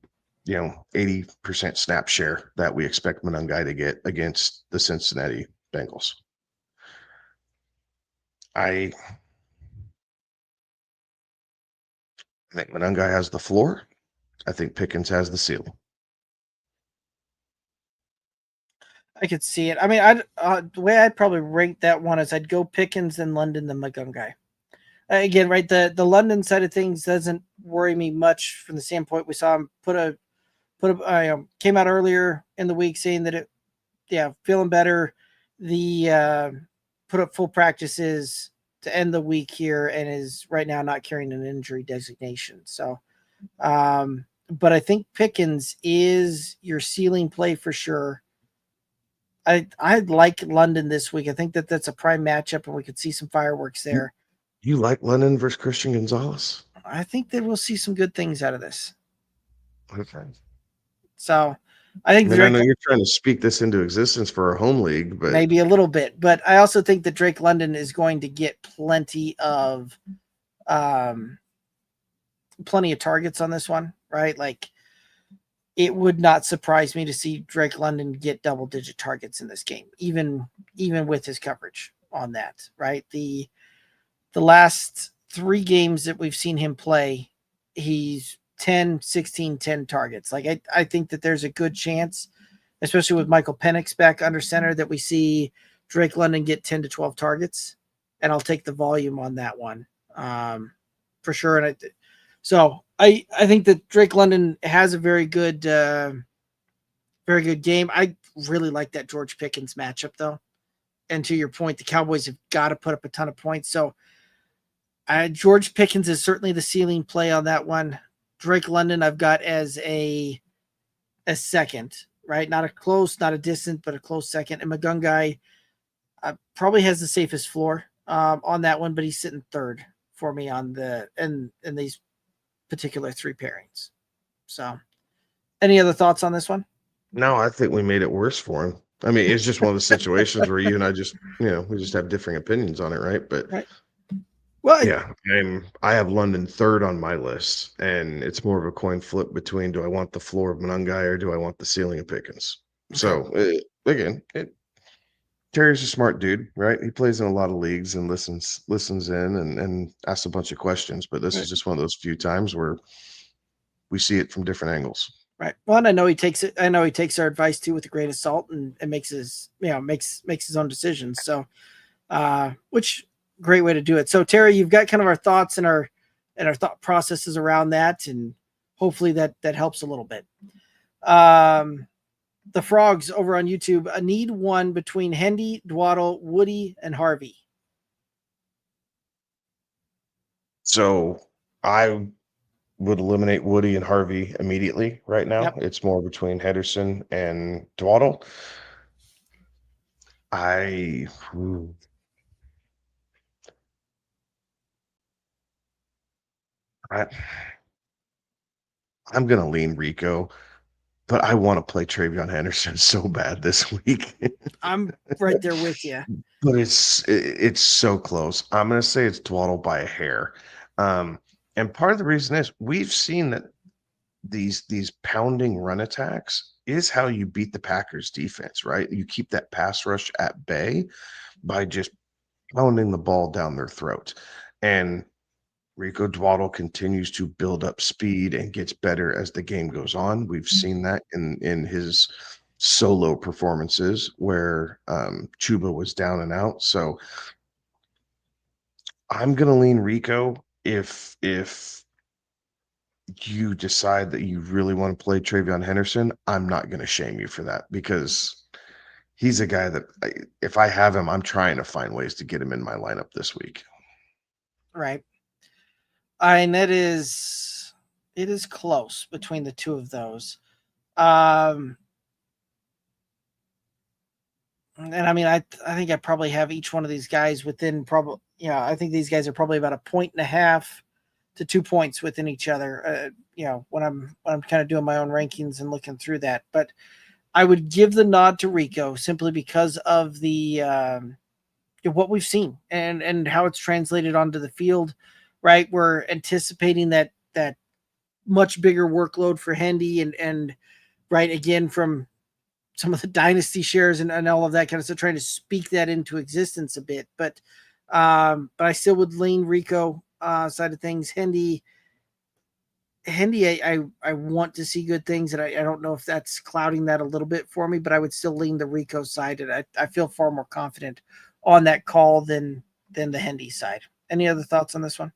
Speaker 3: 80% snap share that we expect Monangai to get against the Cincinnati Bengals? I think Monangai has the floor. I think Pickens has the ceiling.
Speaker 2: I could see it. I mean, the way I'd probably rank that one is I'd go Pickens, then London, then Magungai. Again, right, the London side of things doesn't worry me much from the standpoint we saw him came out earlier in the week saying that feeling better. Put up full practices to end the week here and is right now not carrying an injury designation. So, but I think Pickens is your ceiling play for sure. I'd like London this week. I think that's a prime matchup and we could see some fireworks there.
Speaker 3: You like London versus Christian Gonzalez?
Speaker 2: I think that we'll see some good things out of this.
Speaker 3: Okay.
Speaker 2: So I think
Speaker 3: I know you're trying to speak this into existence for our home league, but
Speaker 2: maybe a little bit. But I also think that Drake London is going to get plenty of targets on this one, right? Like it would not surprise me to see Drake London get double-digit targets in this game, even with his coverage on that, right? The last 3 games that we've seen him play, he's 10, 16, 10 targets. Like I think that there's a good chance, especially with Michael Penix back under center, that we see Drake London get 10 to 12 targets, and I'll take the volume on that one for sure. And so I think that Drake London has a very good game. I really like that George Pickens matchup though. And to your point, the Cowboys have got to put up a ton of points. So George Pickens is certainly the ceiling play on that one. Drake London I've got as a second, right? Not a close, not a distant, but a close second. And Magungai probably has the safest floor on that one, but he's sitting third for me on in these particular 3 pairings. So any other thoughts on this one?
Speaker 3: No, I think we made it worse for him. I mean, it's just one of the situations where you and I just, we just have differing opinions on it, right? But
Speaker 2: right. Well,
Speaker 3: yeah, I have London third on my list, and it's more of a coin flip between do I want the floor of Monangai or do I want the ceiling of Pickens? Okay. So again, Terry's a smart dude, right? He plays in a lot of leagues and listens in and asks a bunch of questions. But this is just one of those few times where we see it from different angles.
Speaker 2: Right. Well, and I know he takes our advice too with a grain of salt and makes his own decisions. So, which great way to do it. So Terry, you've got kind of our thoughts and our thought processes around that, and hopefully that helps a little bit. The Frogs over on YouTube, I need one between Hendy, Dwaddle, Woody, and Harvey.
Speaker 3: So I would eliminate Woody and Harvey immediately right now.
Speaker 2: Yep.
Speaker 3: It's more between Henderson and Dwaddle. I I'm gonna lean Rico, but I want to play Travion Henderson so bad this week.
Speaker 2: I'm right there with you.
Speaker 3: But it's so close. I'm gonna say it's Dwaddle by a hair. And part of the reason is we've seen that these pounding run attacks is how you beat the Packers defense, right? You keep that pass rush at bay by just pounding the ball down their throat. And Rico Dwaddle continues to build up speed and gets better as the game goes on. We've seen that in his solo performances where Chuba was down and out. So I'm gonna lean Rico if you decide that you really want to play Travion Henderson. I'm not gonna shame you for that because he's a guy that if I have him, I'm trying to find ways to get him in my lineup this week.
Speaker 2: Right. And it is close between the two of those. And I mean, I think I probably have each one of these guys within I think these guys are probably about 1.5 to 2 points within each other. When I'm kind of doing my own rankings and looking through that, but I would give the nod to Rico simply because of the what we've seen and how it's translated onto the field. Right, we're anticipating that much bigger workload for Hendy and right again from some of the dynasty shares and all of that kind of stuff, trying to speak that into existence a bit. But I still would lean Rico side of things. Hendy, I want to see good things, and I don't know if that's clouding that a little bit for me, but I would still lean the Rico side, and I feel far more confident on that call than the Hendy side. Any other thoughts on this one?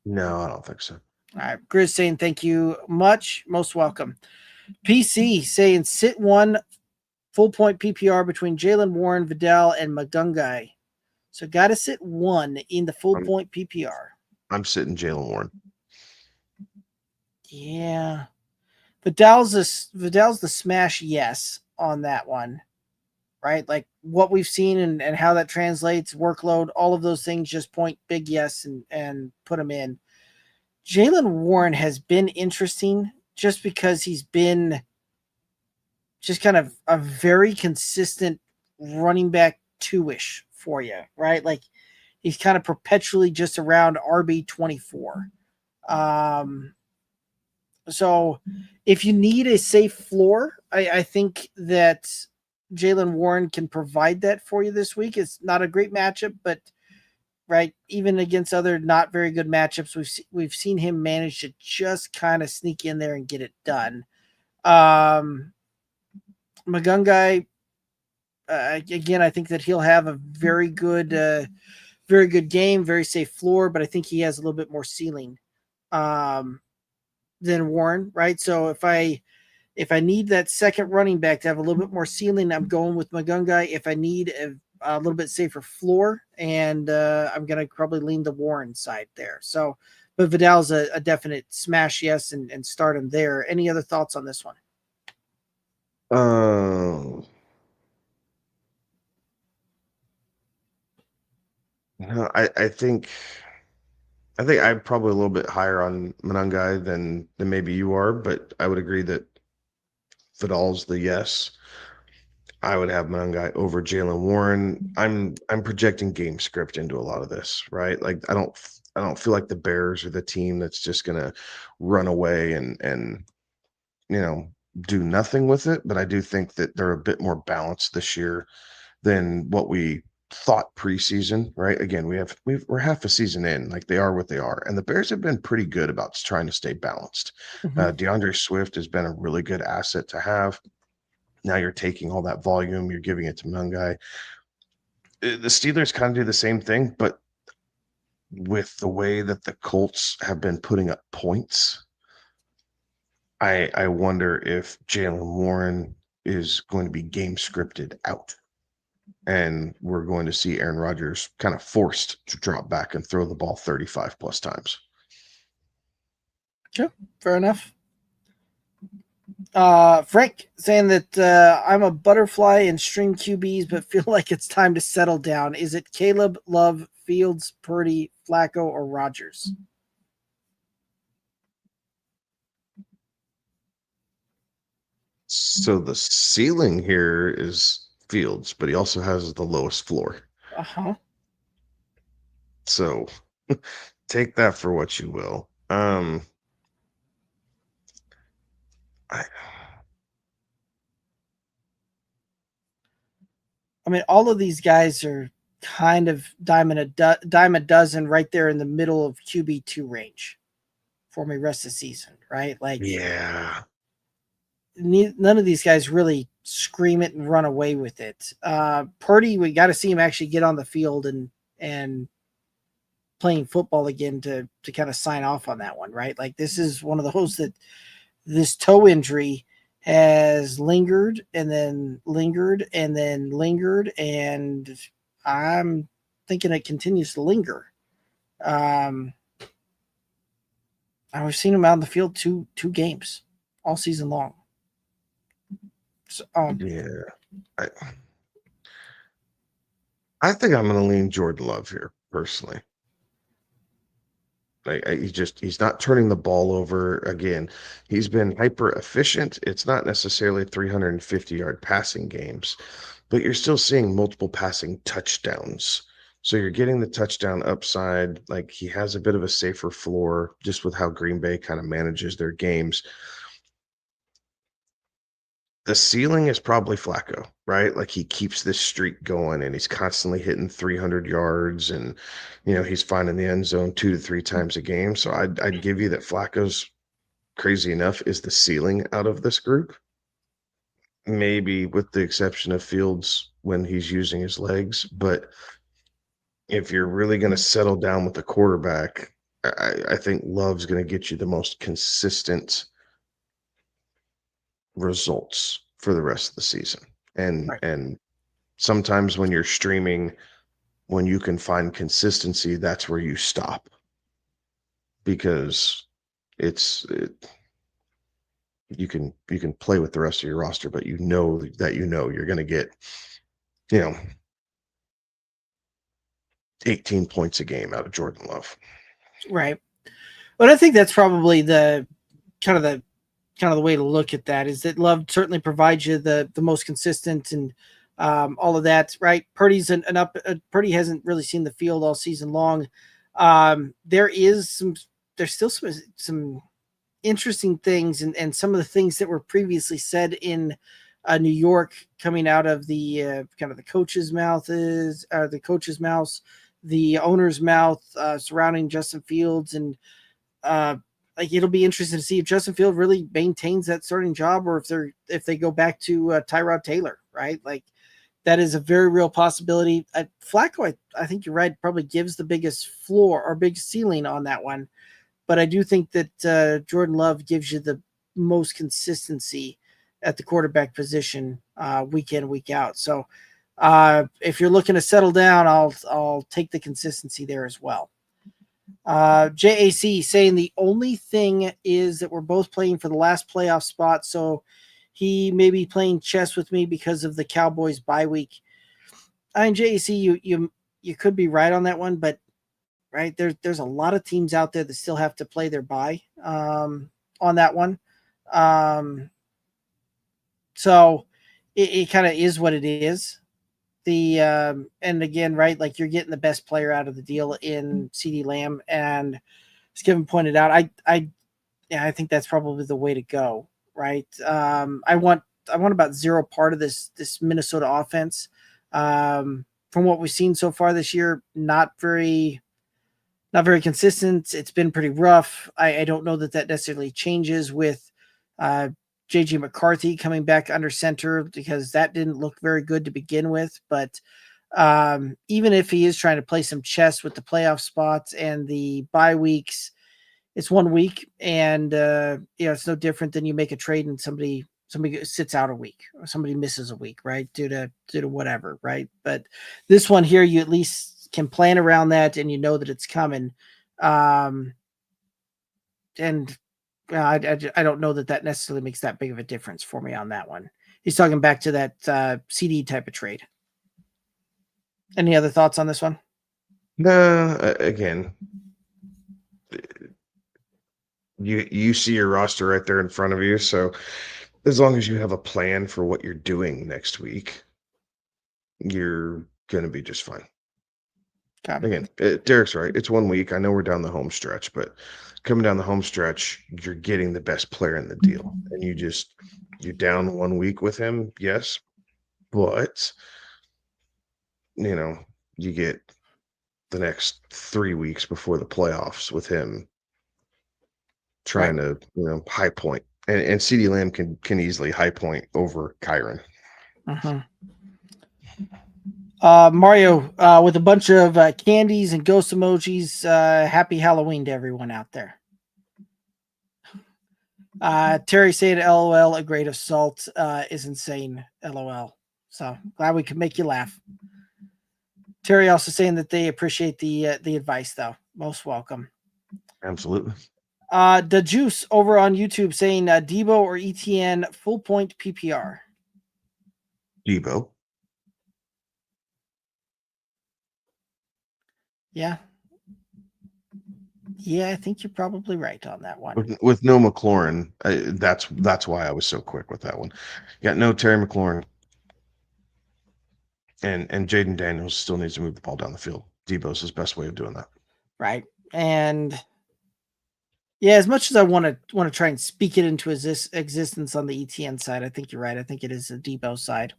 Speaker 3: No, I don't think so.
Speaker 2: All right. Grizz saying thank you much. Most welcome. PC saying sit one full point PPR between Jalen Warren, Vidal, and Magungai. So got to sit one in the full point PPR.
Speaker 3: I'm sitting Jalen Warren.
Speaker 2: Yeah. Vidal's the smash yes on that one. Right? Like what we've seen and how that translates, workload, all of those things just point big yes and put him in. Jalen Warren has been interesting just because he's been just kind of a very consistent running back 2-ish for you, right? Like he's kind of perpetually just around RB24. So if you need a safe floor, I think that Jalen Warren can provide that for you this week. It's not a great matchup, but right, even against other not very good matchups, we've seen him manage to just kind of sneak in there and get it done. Magungai, again, I think that he'll have a very good game, very safe floor, but I think he has a little bit more ceiling than Warren, right? So if I need that second running back to have a little bit more ceiling, I'm going with Magungai. If I need a little bit safer floor, and I'm going to probably lean the Warren side there. So, but Vidal's a definite smash yes and start him there. Any other thoughts on this one?
Speaker 3: No, I think I'm probably a little bit higher on Manungai than maybe you are, but I would agree that Vidal's the yes. I would have Manungai over Jalen Warren. I'm projecting game script into a lot of this, right? Like I don't feel like the Bears are the team that's just gonna run away and do nothing with it. But I do think that they're a bit more balanced this year than what we thought preseason, right? Again, we're half a season in, like they are what they are, and the Bears have been pretty good about trying to stay balanced. DeAndre Swift has been a really good asset to have. Now you're taking all that volume, you're giving it to Mungai. The Steelers kind of do the same thing, but with the way that the Colts have been putting up points, I wonder if Jalen Warren is going to be game scripted out. And we're going to see Aaron Rodgers kind of forced to drop back and throw the ball 35 plus times.
Speaker 2: Sure, fair enough. Frank saying that I'm a butterfly in stream QBs, but feel like it's time to settle down. Is it Caleb, Love, Fields, Purdy, Flacco, or Rodgers?
Speaker 3: So the ceiling here is Fields, but he also has the lowest floor.
Speaker 2: Uh-huh.
Speaker 3: So take that for what you will.
Speaker 2: I mean, all of these guys are kind of dime a dozen right there in the middle of QB2 range for me rest of the season, right? Like,
Speaker 3: yeah.
Speaker 2: None of these guys really scream it and run away with it. Purdy, we got to see him actually get on the field and playing football again to kind of sign off on that one, right? Like, this is one of those that this toe injury has lingered and then lingered and then lingered, and I'm thinking it continues to linger. We've seen him out in the field two games all season long. So,
Speaker 3: Yeah. I think I'm going to lean Jordan Love here personally. He's not turning the ball over again. He's been hyper efficient. It's not necessarily 350-yard passing games, but you're still seeing multiple passing touchdowns. So you're getting the touchdown upside. Like, he has a bit of a safer floor just with how Green Bay kind of manages their games. The ceiling is probably Flacco, right? Like, he keeps this streak going and he's constantly hitting 300 yards and, he's finding the end zone 2 to 3 times a game. So I'd give you that Flacco's, crazy enough, is the ceiling out of this group. Maybe with the exception of Fields when he's using his legs. But if you're really going to settle down with the quarterback, I think Love's going to get you the most consistent results for the rest of the season. And sometimes when you're streaming, when you can find consistency, that's where you stop, because you can play with the rest of your roster, but you're going to get 18 points a game out of Jordan Love.
Speaker 2: Right. But I think that's probably the kind of the way to look at that, is that Love certainly provides you the most consistent and all of that, right? Purdy's Purdy hasn't really seen the field all season long. There's still some interesting things, and some of the things that were previously said in New York coming out of the kind of the coach's mouth, the owner's mouth surrounding Justin Fields, and like, it'll be interesting to see if Justin Field really maintains that starting job, or if they go back to Tyrod Taylor, right? Like, that is a very real possibility. Flacco, I think you're right, probably gives the biggest floor or big ceiling on that one, but I do think that Jordan Love gives you the most consistency at the quarterback position week in, week out. So if you're looking to settle down, I'll take the consistency there as well. JAC saying the only thing is that we're both playing for the last playoff spot, so he may be playing chess with me because of the Cowboys bye week. I mean, JAC, you could be right on that one, but right there's a lot of teams out there that still have to play their bye on that one. So it kind of is what it is. And again, right, like, you're getting the best player out of the deal in CeeDee Lamb, and as Kevin pointed out, I think that's probably the way to go, right? I want about zero part of this Minnesota offense. From what we've seen so far this year, not very consistent. It's been pretty rough. I don't know that necessarily changes with JJ McCarthy coming back under center, because that didn't look very good to begin with. But even if he is trying to play some chess with the playoff spots and the bye weeks, it's 1 week, and it's no different than you make a trade and somebody sits out a week, or somebody misses a week, right, due to whatever, right? But this one here, you at least can plan around that, and you know that it's coming. And I don't know that necessarily makes that big of a difference for me on that one. He's talking back to that CD type of trade. Any other thoughts on this one?
Speaker 3: No, again, you see your roster right there in front of you. So as long as you have a plan for what you're doing next week, you're going to be just fine.
Speaker 2: Okay.
Speaker 3: Again, Derek's right. It's 1 week. I know we're down the home stretch, but coming down the home stretch, you're getting the best player in the deal. And you're down 1 week with him, yes, but you get the next 3 weeks before the playoffs with him trying to, high point. And CeeDee Lamb can easily high point over Kyron.
Speaker 2: Mm-hmm. Mario, with a bunch of candies and ghost emojis, happy Halloween to everyone out there. Terry saying LOL, a grade of salt is insane. LOL. So glad we could make you laugh. Terry also saying that they appreciate the advice, though. Most welcome.
Speaker 3: Absolutely.
Speaker 2: The Juice over on YouTube saying Debo or ETN full point PPR.
Speaker 3: Debo.
Speaker 2: Yeah. Yeah, I think you're probably right on that one.
Speaker 3: With no McLaurin, that's why I was so quick with that one. You got no Terry McLaurin. And Jaden Daniels still needs to move the ball down the field. Debo's his best way of doing that.
Speaker 2: Right. And yeah, as much as I want to try and speak it into existence on the ETN side, I think you're right. I think it is the Debo side.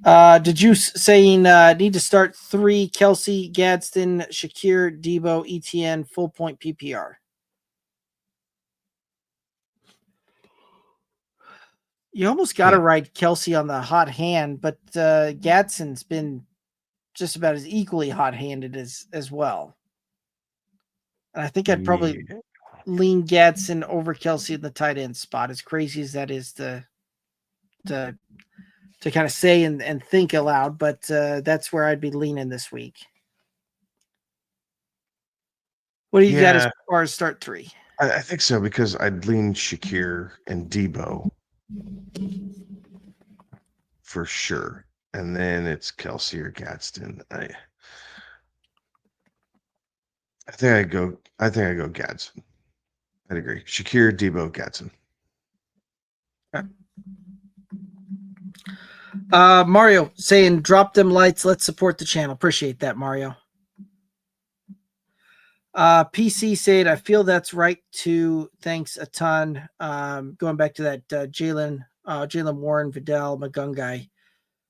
Speaker 2: The Juice saying need to start 3 Kelsey, Gadsden, Shakir, Debo, ETN, full point PPR. You almost got to ride Kelsey on the hot hand, but Gadsden's been just about as equally hot-handed as well. And I think I'd probably lean Gadsden over Kelsey in the tight end spot, as crazy as that is to kind of say and think aloud, but that's where I'd be leaning this week. What do you got as far as start 3?
Speaker 3: I think so, because I'd lean Shakir and Debo for sure. And then it's Kelsey or Gadsden. I think I go Gadsden. I'd agree. Shakir, Debo, Gadsden.
Speaker 2: Okay. Mario saying drop them lights. Let's support the channel. Appreciate that, Mario. PC said, I feel that's right too. Thanks a ton. Going back to that Jalen Warren, Vidal, Magungai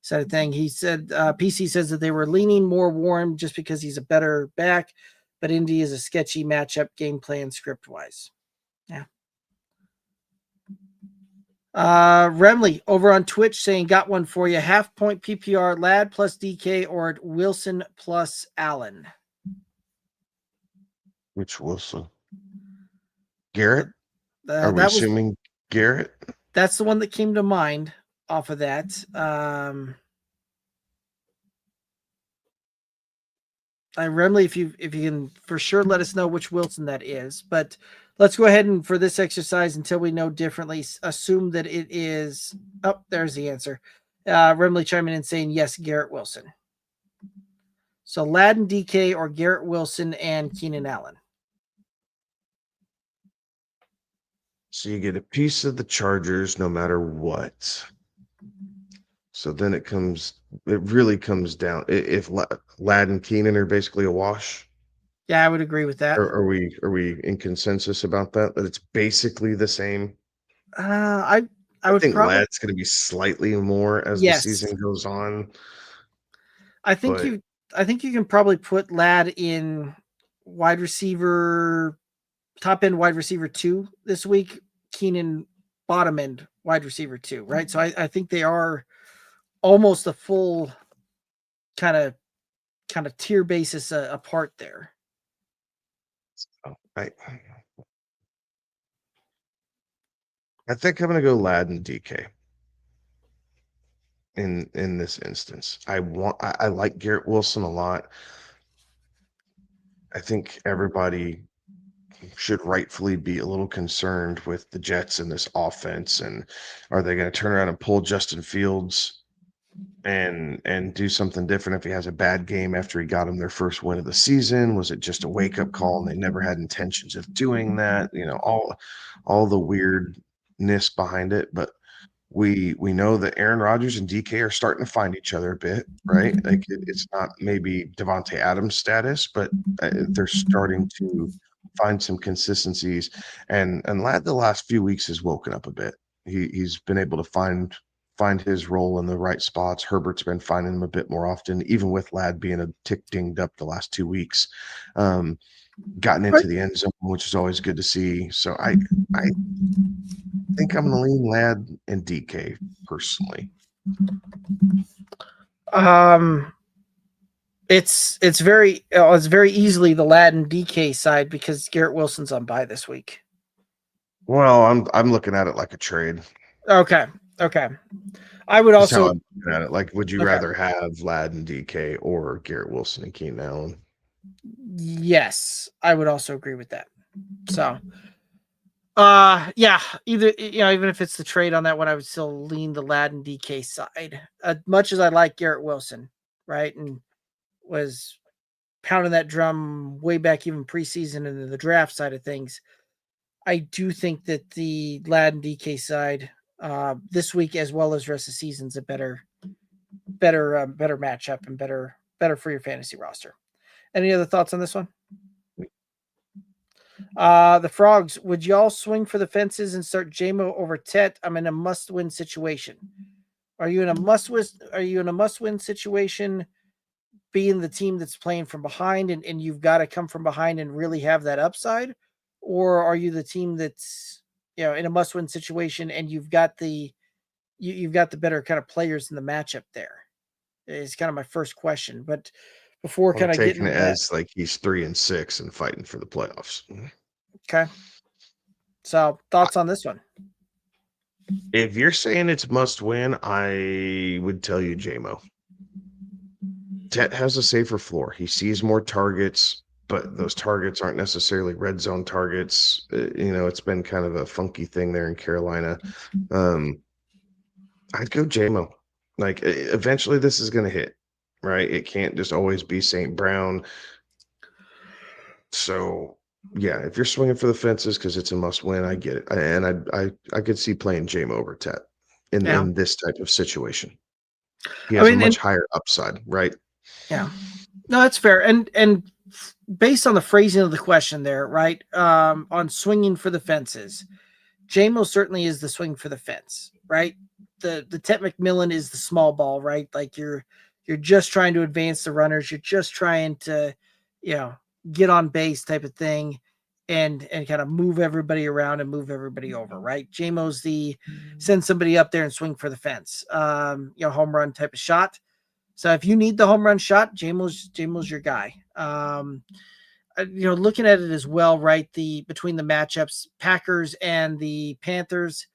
Speaker 2: side of thing. He said, PC says that they were leaning more Warren just because he's a better back, but Indy is a sketchy matchup game plan script wise. Yeah. Remley over on Twitch saying, got one for you. Half point PPR, Ladd plus DK or Wilson plus Allen.
Speaker 3: Which Wilson? Garrett? Are we assuming Garrett?
Speaker 2: That's the one that came to mind off of that. Remley, if you can for sure let us know which Wilson that is. But let's go ahead and for this exercise, until we know differently, assume that it is. Oh, there's the answer. Remley chiming in saying yes, Garrett Wilson. So Ladd and DK or Garrett Wilson and Keenan Allen.
Speaker 3: So you get a piece of the Chargers no matter what. So then it really comes down. If Ladd and Keenan are basically a wash.
Speaker 2: Yeah, I would agree with that.
Speaker 3: Are we in consensus about that? That it's basically the same?
Speaker 2: I would
Speaker 3: think
Speaker 2: probably.
Speaker 3: Ladd's going to be slightly more as the season goes on.
Speaker 2: I think you can probably put Ladd in wide receiver, top end wide receiver 2 this week. Keenan bottom end wide receiver 2, right? So I think they are almost a full kind of tier basis apart there.
Speaker 3: I think I'm going to go Ladd and DK in this instance. I like Garrett Wilson a lot. I think everybody should rightfully be a little concerned with the Jets in this offense, and are they going to turn around and pull Justin Fields and do something different if he has a bad game after he got him their first win of the season? Was it just a wake up call and they never had intentions of doing that? All the weirdness behind it, but we know that Aaron Rodgers and DK are starting to find each other a bit, right? Like it's not maybe Devontae Adams status, but they're starting to find some consistencies. And Ladd the last few weeks has woken up a bit. He's been able to find his role in the right spots. Herbert's been finding him a bit more often, even with Ladd being a tick dinged up the last 2 weeks. Gotten into the end zone, which is always good to see. So I think I'm going to lean Ladd and DK personally.
Speaker 2: It's very easily the Ladd and DK side because Garrett Wilson's on bye this week.
Speaker 3: Well, I'm looking at it like a trade.
Speaker 2: Okay. I would
Speaker 3: That's
Speaker 2: also
Speaker 3: how I'm looking at it. Like, would you rather have Ladd and DK or Garrett Wilson and Keenan Allen?
Speaker 2: Yes, I would also agree with that. So, yeah, either even if it's the trade on that one, I would still lean the Ladd and DK side. As much as I like Garrett Wilson, right, and was pounding that drum way back even preseason and the draft side of things, I do think that the Ladd and DK side this week as well as rest of the season's a better matchup and better for your fantasy roster. Any other thoughts on this one? The Frogs, would y'all swing for the fences and start JMO over Tet? I'm in a must-win situation. Are you in a must-win situation being the team that's playing from behind and you've got to come from behind and really have that upside? Or are you the team that's in a must-win situation and you've got the better kind of players in the matchup there? Is kind of my first question. But before kind of getting
Speaker 3: it as like he's 3-6 and fighting for the playoffs.
Speaker 2: Okay. So thoughts on this one?
Speaker 3: If you're saying it's must win, I would tell you JMO. Tet has a safer floor. He sees more targets, but those targets aren't necessarily red zone targets. It's been kind of a funky thing there in Carolina. I'd go JMO. Like eventually this is going to hit, right? It can't just always be St. Brown. So yeah, if you're swinging for the fences because it's a must win, I get it. And I could see playing JMO over Tet in this type of situation. He has a much higher upside, right?
Speaker 2: Yeah. No, that's fair. And based on the phrasing of the question there, right? On swinging for the fences, JMO certainly is the swing for the fence, right? The Tet McMillan is the small ball, right? Like you're just trying to advance the runners. You're just trying to, get on base type of thing and kind of move everybody around and move everybody over, right? JMO's the send somebody up there and swing for the fence, home run type of shot. So if you need the home run shot, JMO's your guy. Looking at it as well, right? Between the matchups, Packers and the Panthers,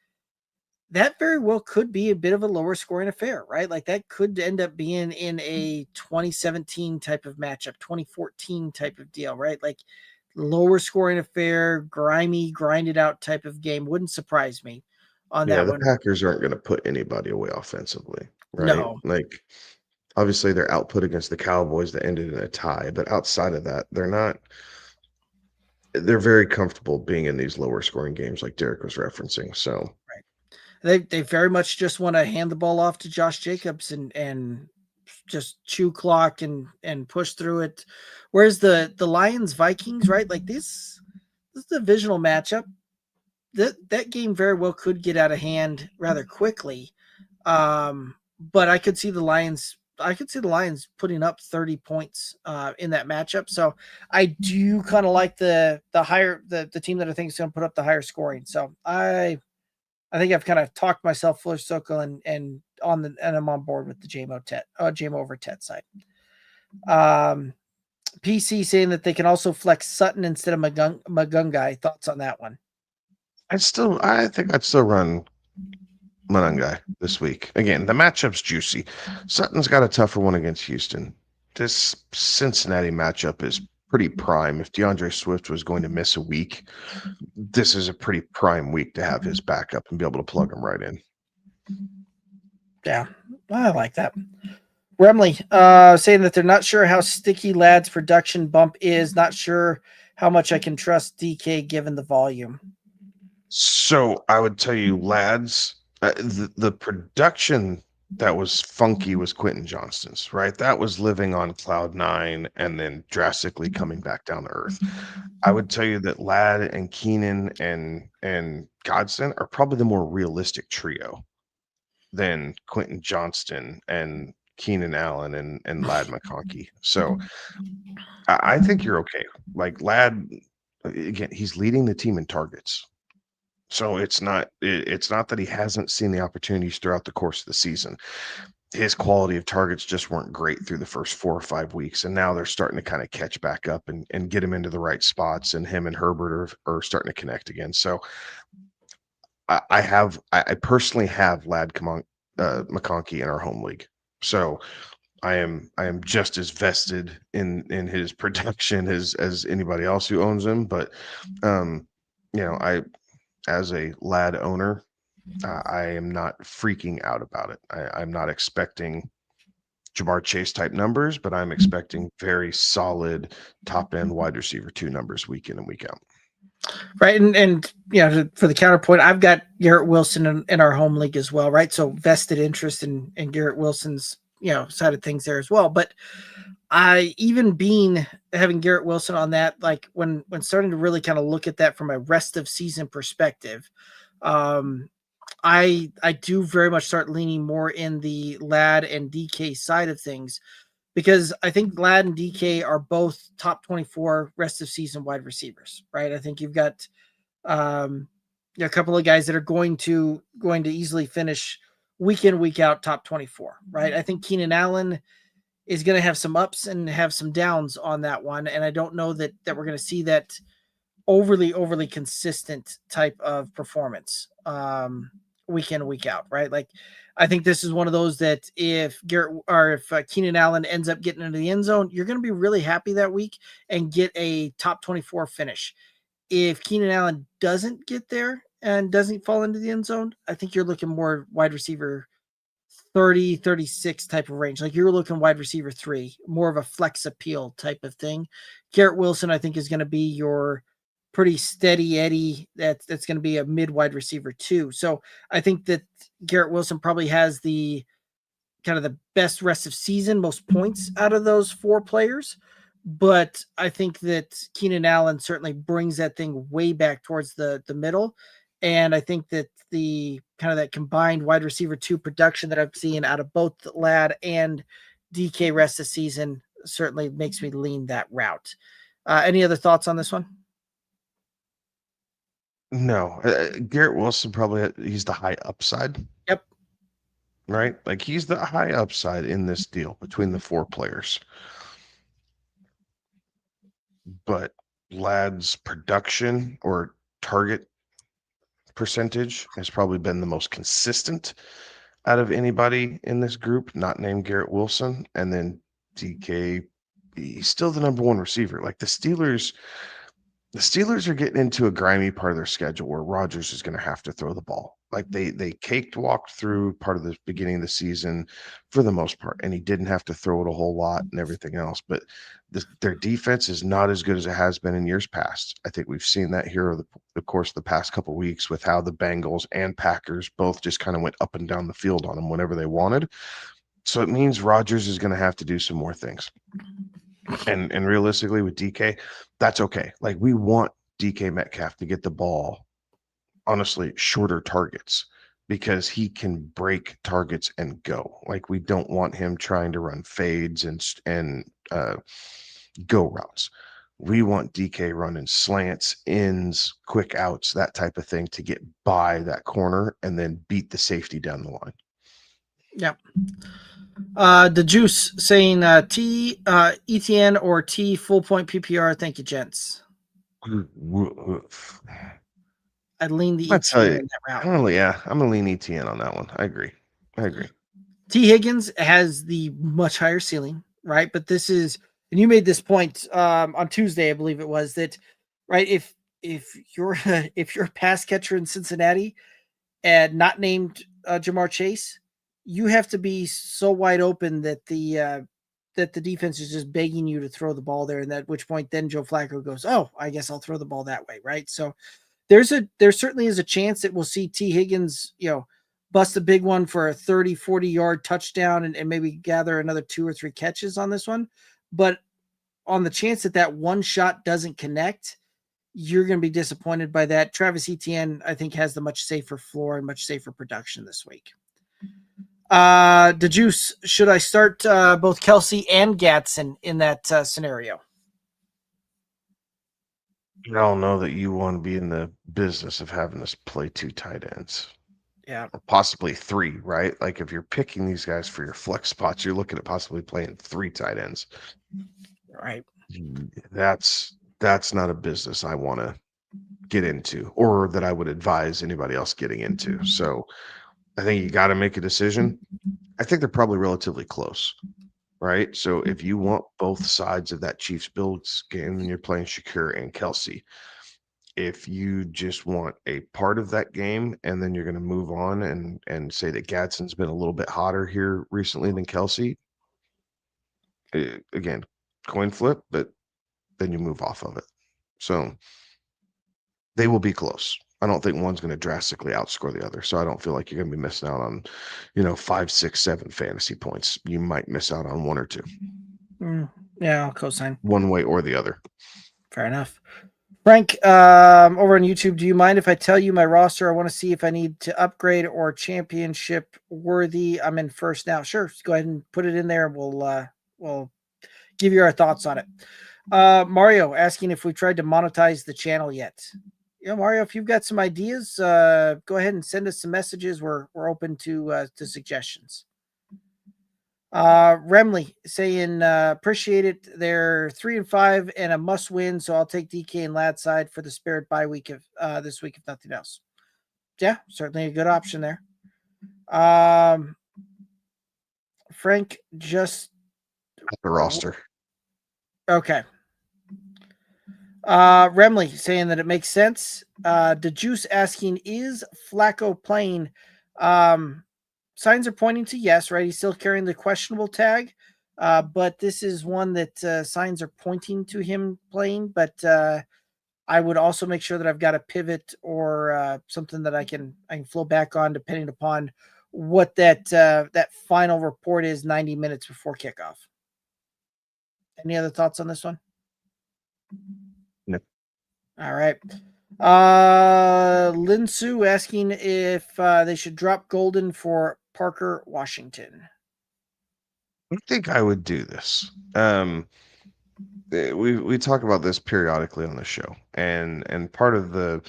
Speaker 2: that very well could be a bit of a lower scoring affair, right? Like that could end up being in a 2017 type of matchup, 2014 type of deal, right? Like lower scoring affair, grimy, grinded out type of game. Wouldn't surprise me on that one.
Speaker 3: The Packers aren't going to put anybody away offensively, right?
Speaker 2: No.
Speaker 3: Like obviously their output against the Cowboys that ended in a tie, but outside of that, they're very comfortable being in these lower scoring games like Derek was referencing. So
Speaker 2: right. They very much just want to hand the ball off to Josh Jacobs and just chew clock and push through it. Whereas the Lions Vikings, right? Like this divisional matchup, that game very well could get out of hand rather quickly. But I could see the Lions putting up 30 points in that matchup. So I do kind of like the team that I think is going to put up the higher scoring. So I think I've kind of talked myself full circle and I'm on board with the JMO over Tet side. PC saying that they can also flex Sutton instead of Magungai. Thoughts on that one?
Speaker 3: I think I'd still run Manungai this week. Again, the matchup's juicy. Sutton's got a tougher one against Houston. This Cincinnati matchup is pretty prime. If DeAndre Swift was going to miss a week, this is a pretty prime week to have his backup and be able to plug him right in.
Speaker 2: Yeah, I like that. Remley saying that they're not sure how sticky Ladd's production bump is. Not sure how much I can trust DK given the volume.
Speaker 3: So I would tell you, Ladd's the production that was funky was Quentin Johnston's, right? That was living on cloud 9 and then drastically coming back down to earth. I would tell you that Ladd and Keenan and Godson are probably the more realistic trio than Quentin Johnston and Keenan Allen and Ladd McConkey. So I think you're okay. Like Ladd, again, he's leading the team in targets. So it's not that he hasn't seen the opportunities throughout the course of the season. His quality of targets just weren't great through the first 4 or 5 weeks, and now they're starting to kind of catch back up and get him into the right spots, and him and Herbert are starting to connect again. So I personally have Ladd McConkey in our home league. So I am just as vested in his production as anybody else who owns him. But I as a Ladd owner, I am not freaking out about it. I'm not expecting Jamar Chase type numbers, but I'm expecting very solid top end wide receiver 2 numbers week in and week out.
Speaker 2: Right. And for the counterpoint, I've got Garrett Wilson in our home league as well. Right. So vested interest in Garrett Wilson's, side of things there as well. But I having Garrett Wilson on that, like when starting to really kind of look at that from a rest of season perspective, I do very much start leaning more in the Ladd and DK side of things, because I think Ladd and DK are both top 24 rest of season wide receivers, right? I think you've got a couple of guys that are going to easily finish week in, week out top 24, right? I think Keenan Allen is going to have some ups and have some downs on that one, and I don't know that we're going to see that overly consistent type of performance week in, week out, right? Like, I think this is one of those that if Keenan Allen ends up getting into the end zone, you're going to be really happy that week and get a top 24 finish. If Keenan Allen doesn't get there and doesn't fall into the end zone, I think you're looking more wide receiver 30, 36 type of range. Like you're looking wide receiver 3, more of a flex appeal type of thing. Garrett Wilson, I think, is going to be your pretty steady Eddie. That's going to be a mid wide receiver 2. So I think that Garrett Wilson probably has the kind of the best rest of season, most points out of those 4 players. But I think that Keenan Allen certainly brings that thing way back towards the middle. And I think that the kind of that combined wide receiver 2 production that I've seen out of both Ladd and DK rest of season certainly makes me lean that route. Any other thoughts on this one?
Speaker 3: No, Garrett Wilson he's the high upside.
Speaker 2: Yep.
Speaker 3: Right? Like he's the high upside in this deal between the 4 players. But Ladd's production or target percentage has probably been the most consistent out of anybody in this group, not named Garrett Wilson. And then DK, he's still the number 1 receiver. Like the Steelers are getting into a grimy part of their schedule where Rodgers is going to have to throw the ball. Like they walked through part of the beginning of the season for the most part, and he didn't have to throw it a whole lot and everything else. But their defense is not as good as it has been in years past. I think we've seen that here over the course of the past couple of weeks with how the Bengals and Packers both just kind of went up and down the field on them whenever they wanted. So it means Rodgers is going to have to do some more things. And realistically with DK, that's okay. Like we want DK Metcalf to get the ball, honestly, shorter targets because he can break targets and go. Like we don't want him trying to run fades and go routes. We want DK running slants, ins, quick outs, that type of thing to get by that corner and then beat the safety down the line.
Speaker 2: Yep. The Juice saying T ETN or T full point PPR. Thank you, gents. I'd lean the ETN in that route.
Speaker 3: Yeah, I'm gonna lean ETN on that one. I agree. T
Speaker 2: Higgins has the much higher ceiling, right? But this is And you made this point on Tuesday, I believe it was, that right if you're if you're a pass catcher in Cincinnati and not named Jamar Chase, you have to be so wide open that the defense is just begging you to throw the ball there, and at which point then Joe Flacco goes, "Oh, I guess I'll throw the ball that way," right? So there certainly is a chance that we'll see T. Higgins, bust a big one for a 30, 40-yard touchdown and maybe gather another 2 or 3 catches on this one. But on the chance that one shot doesn't connect, you're going to be disappointed by that. Travis Etienne, I think, has the much safer floor and much safer production this week. The Juice, should I start both Kelsey and Gatson in that scenario?
Speaker 3: I don't know that you want to be in the business of having us play 2 tight ends.
Speaker 2: Yeah.
Speaker 3: Or possibly 3, right? Like if you're picking these guys for your flex spots, you're looking at possibly playing 3 tight ends.
Speaker 2: Right.
Speaker 3: That's not a business I want to get into, or that I would advise anybody else getting into. So I think you got to make a decision. I think they're probably relatively close, right? So if you want both sides of that Chiefs-Bills game, then you're playing Shakur and Kelsey. If you just want a part of that game and then you're going to move on and say that Gadsden's been a little bit hotter here recently than Kelsey, again, coin flip, but then you move off of it. So they will be close. I don't think one's going to drastically outscore the other. So I don't feel like you're going to be missing out on, 5, 6, 7 fantasy points. You might miss out on 1 or 2.
Speaker 2: Yeah, I'll co-sign.
Speaker 3: One way or the other.
Speaker 2: Fair enough. Frank, over on YouTube, do you mind if I tell you my roster? I want to see if I need to upgrade or championship worthy. I'm in first now. Sure, go ahead and put it in there. We'll give you our thoughts on it. Mario asking if we tried to monetize the channel yet. Mario, if you've got some ideas, go ahead and send us some messages. We're open to suggestions. Remley saying appreciate it. They're 3-5 and a must win, so I'll take DK and Lad side for the Spirit bye week of this week, if nothing else. Yeah, certainly a good option there. Frank just
Speaker 3: the roster.
Speaker 2: Okay. Remley saying that it makes sense. The Juice asking, is Flacco playing? Signs are pointing to yes, right? He's still carrying the questionable tag, but this is one that signs are pointing to him playing. But I would also make sure that I've got a pivot or something that I can flow back on depending upon what that final report is 90 minutes before kickoff. Any other thoughts on this one?
Speaker 3: No.
Speaker 2: All right. Lin Su asking if they should drop Golden for Parker Washington.
Speaker 3: I think I would do this. We talk about this periodically on the show, and part of the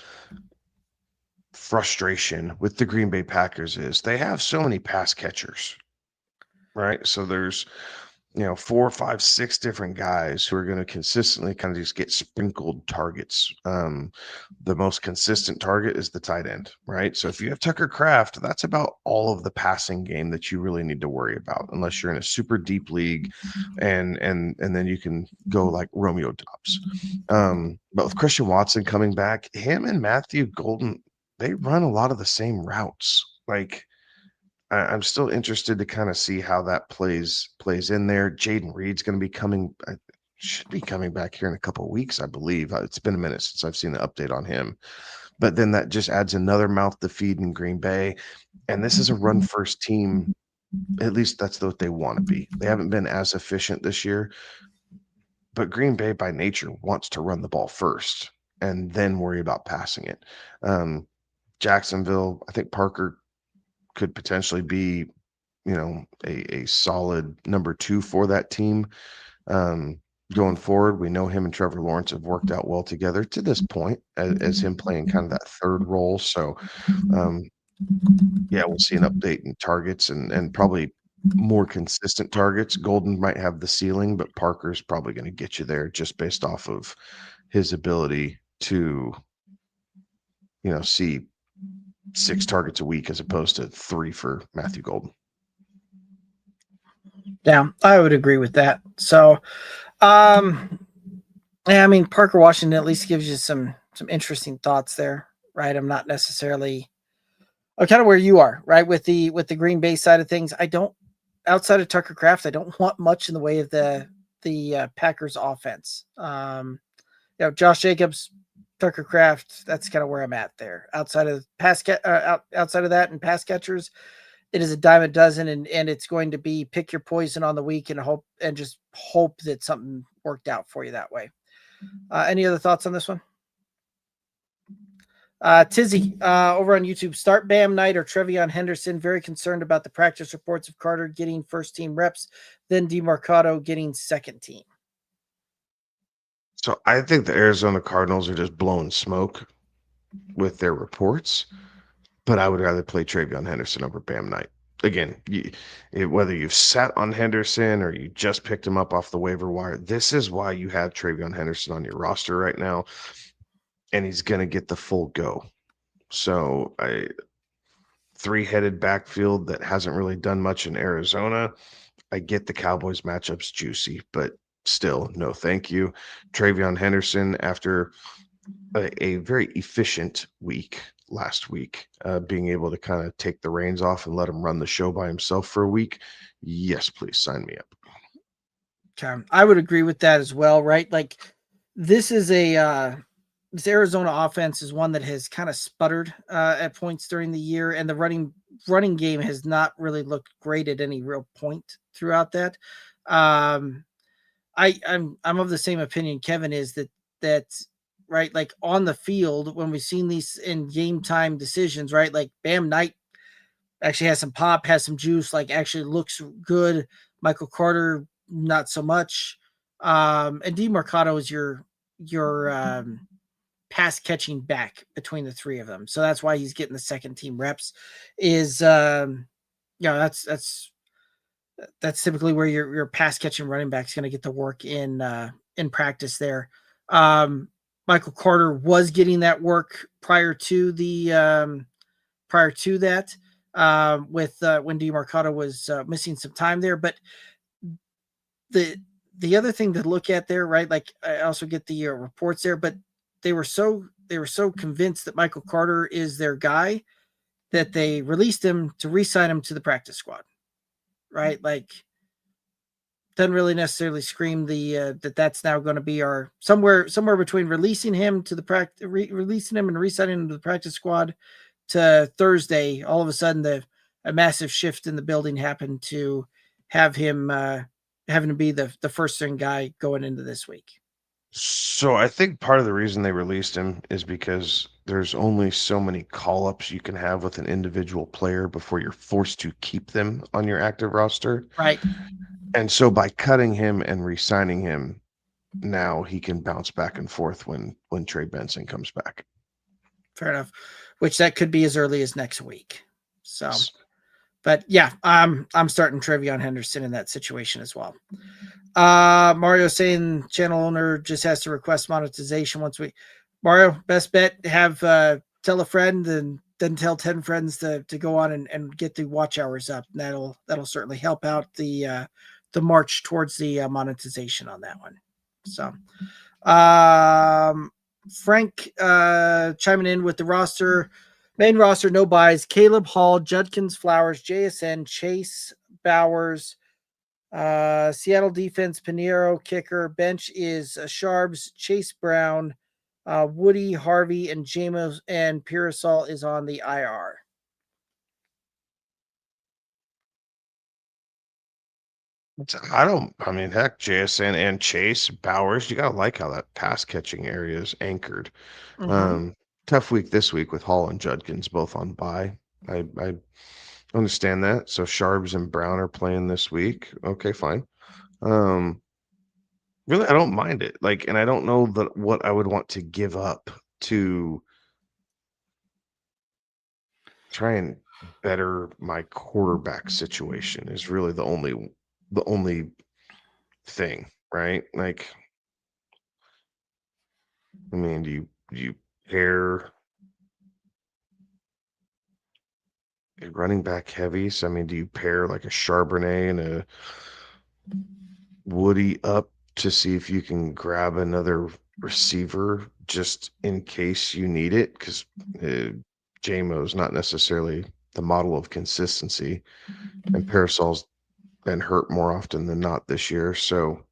Speaker 3: frustration with the Green Bay Packers is they have so many pass catchers, right? So there's 4, 5, 6 different guys who are going to consistently kind of just get sprinkled targets. The most consistent target is the tight end, right? So if you have Tucker Kraft, that's about all of the passing game that you really need to worry about, unless you're in a super deep league, and then you can go like Romeo Dobbs. But with Christian Watson coming back, him and Matthew Golden, they run a lot of the same routes. Like, I'm still interested to kind of see how that plays in there. Jaden Reed's going to be should be coming back here in a couple of weeks, I believe. It's been a minute since I've seen the update on him. But then that just adds another mouth to feed in Green Bay. And this is a run-first team. At least that's what they want to be. They haven't been as efficient this year. But Green Bay, by nature, wants to run the ball first and then worry about passing it. Jacksonville, I think Parker could potentially be, a solid number 2 for that team going forward. We know him and Trevor Lawrence have worked out well together to this point as him playing kind of that third role. So, we'll see an update in targets and probably more consistent targets. Golden might have the ceiling, but Parker's probably going to get you there just based off of his ability to, see 6 targets a week as opposed to 3 for Matthew Golden.
Speaker 2: Yeah, I would agree with that. So Yeah, I mean, Parker Washington at least gives you some interesting thoughts there, right? I'm not necessarily kind of where you are, right? With the Green Bay side of things, I don't outside of Tucker Kraft, I don't want much in the way of the Packers offense. Josh Jacobs, Tucker Kraft, that's kind of where I'm at there. Outside of outside of that and pass catchers, it is a dime a dozen, and it's going to be pick your poison on the week and just hope that something worked out for you that way. Any other thoughts on this one? Tizzy over on YouTube, start Bam Knight or Trevion Henderson. Very concerned about the practice reports of Carter getting first team reps, then DeMarcado getting second team.
Speaker 3: So I think the Arizona Cardinals are just blowing smoke with their reports, but I would rather play Travion Henderson over Bam Knight. Again, whether you've sat on Henderson or you just picked him up off the waiver wire, this is why you have Travion Henderson on your roster right now, and he's going to get the full go. So three-headed backfield that hasn't really done much in Arizona. I get the Cowboys matchup's juicy, but still, no thank you. Travion Henderson, after a very efficient week last week, being able to kind of take the reins off and let him run the show by himself for a week. Yes, please sign me up.
Speaker 2: Okay. I would agree with that as well, right? Like this is this Arizona offense is one that has kind of sputtered at points during the year, and the running game has not really looked great at any real point throughout that. I'm of the same opinion Kevin is that right, like on the field when we've seen these in game time decisions, right? Like Bam Knight actually has some pop, has some juice, like actually looks good. Michael Carter, not so much. And DeMarcado is your pass catching back between the three of them. So that's why he's getting the second team reps. Is that's typically where your pass catching running back is going to get the work in practice there. Michael Carter was getting that work prior to that with when DeMarcado was missing some time there. But the other thing to look at there, right? Like I also get the reports there, but they were so convinced that Michael Carter is their guy that they released him to re-sign him to the practice squad, right? Like doesn't really necessarily scream that's now going to be our somewhere between releasing him to the releasing him and re-signing him to the practice squad to Thursday. All of a sudden, a massive shift in the building happened to have him having to be the first string guy going into this week.
Speaker 3: So I think part of the reason they released him is because there's only so many call-ups you can have with an individual player before you're forced to keep them on your active roster.
Speaker 2: Right.
Speaker 3: And so by cutting him and re-signing him, now he can bounce back and forth when Trey Benson comes back.
Speaker 2: Fair enough. Which that could be as early as next week. So, but yeah, I'm starting Trevion Henderson in that situation as well. Mario saying channel owner just has to request monetization once we. Mario, best bet have tell a friend and then tell 10 friends to go on and get the watch hours up. And that'll certainly help out the march towards the monetization on that one. So, Frank chiming in with the roster, main roster, no buys: Caleb Hall, Judkins, Flowers, JSN, Chase, Bowers. Seattle defense, Pinheiro, kicker. Bench is Sharbs, Chase Brown, Woody, Harvey, and Jamos, and Pearsall is on the IR.
Speaker 3: I mean, heck, JSN and Chase, Bowers, you got to like how that pass catching area is anchored.
Speaker 2: Mm-hmm.
Speaker 3: Tough week this week with Hall and Judkins both on bye. I understand that. So Sharbs and Brown are playing this week. Okay, fine. Really, I don't mind it. Like, and I don't know what I would want to give up to try and better my quarterback situation is really the only thing, right? Like, I mean, do you pair a running back heavy? So I mean, do you pair like a Charbonnet and a Woody up to see if you can grab another receiver just in case you need it, because JMO's not necessarily the model of consistency, and Parasol's been hurt more often than not this year. So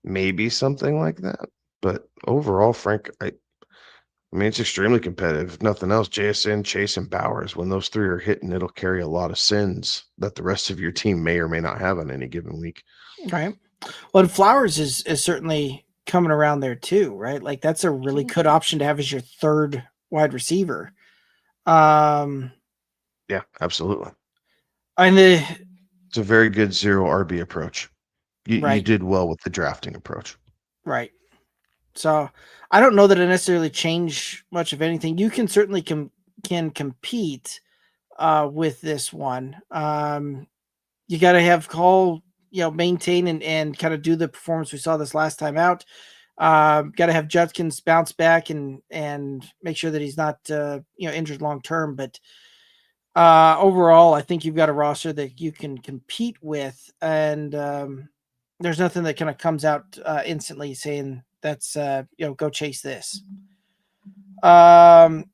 Speaker 3: maybe something like that. But overall, Frank, I mean, it's extremely competitive. If nothing else, JSN, Chase, and Bowers, when those three are hitting, it'll carry a lot of sins that the rest of your team may or may not have on any given week.
Speaker 2: Right. Well, and Flowers is certainly coming around there too, right? Like that's a really good option to have as your third wide receiver.
Speaker 3: Yeah, absolutely.
Speaker 2: And
Speaker 3: It's a very good zero RB approach. You
Speaker 2: right,
Speaker 3: did well with the drafting approach.
Speaker 2: right. So I don't know that it necessarily change much of anything. You can certainly can compete with this one. You got to have Cole, maintain and kind of do the performance we saw this last time out. Got to have Judkins bounce back and make sure that he's not injured long term. But overall, I think you've got a roster that you can compete with, and there's nothing that kind of comes out instantly saying that's go chase this. The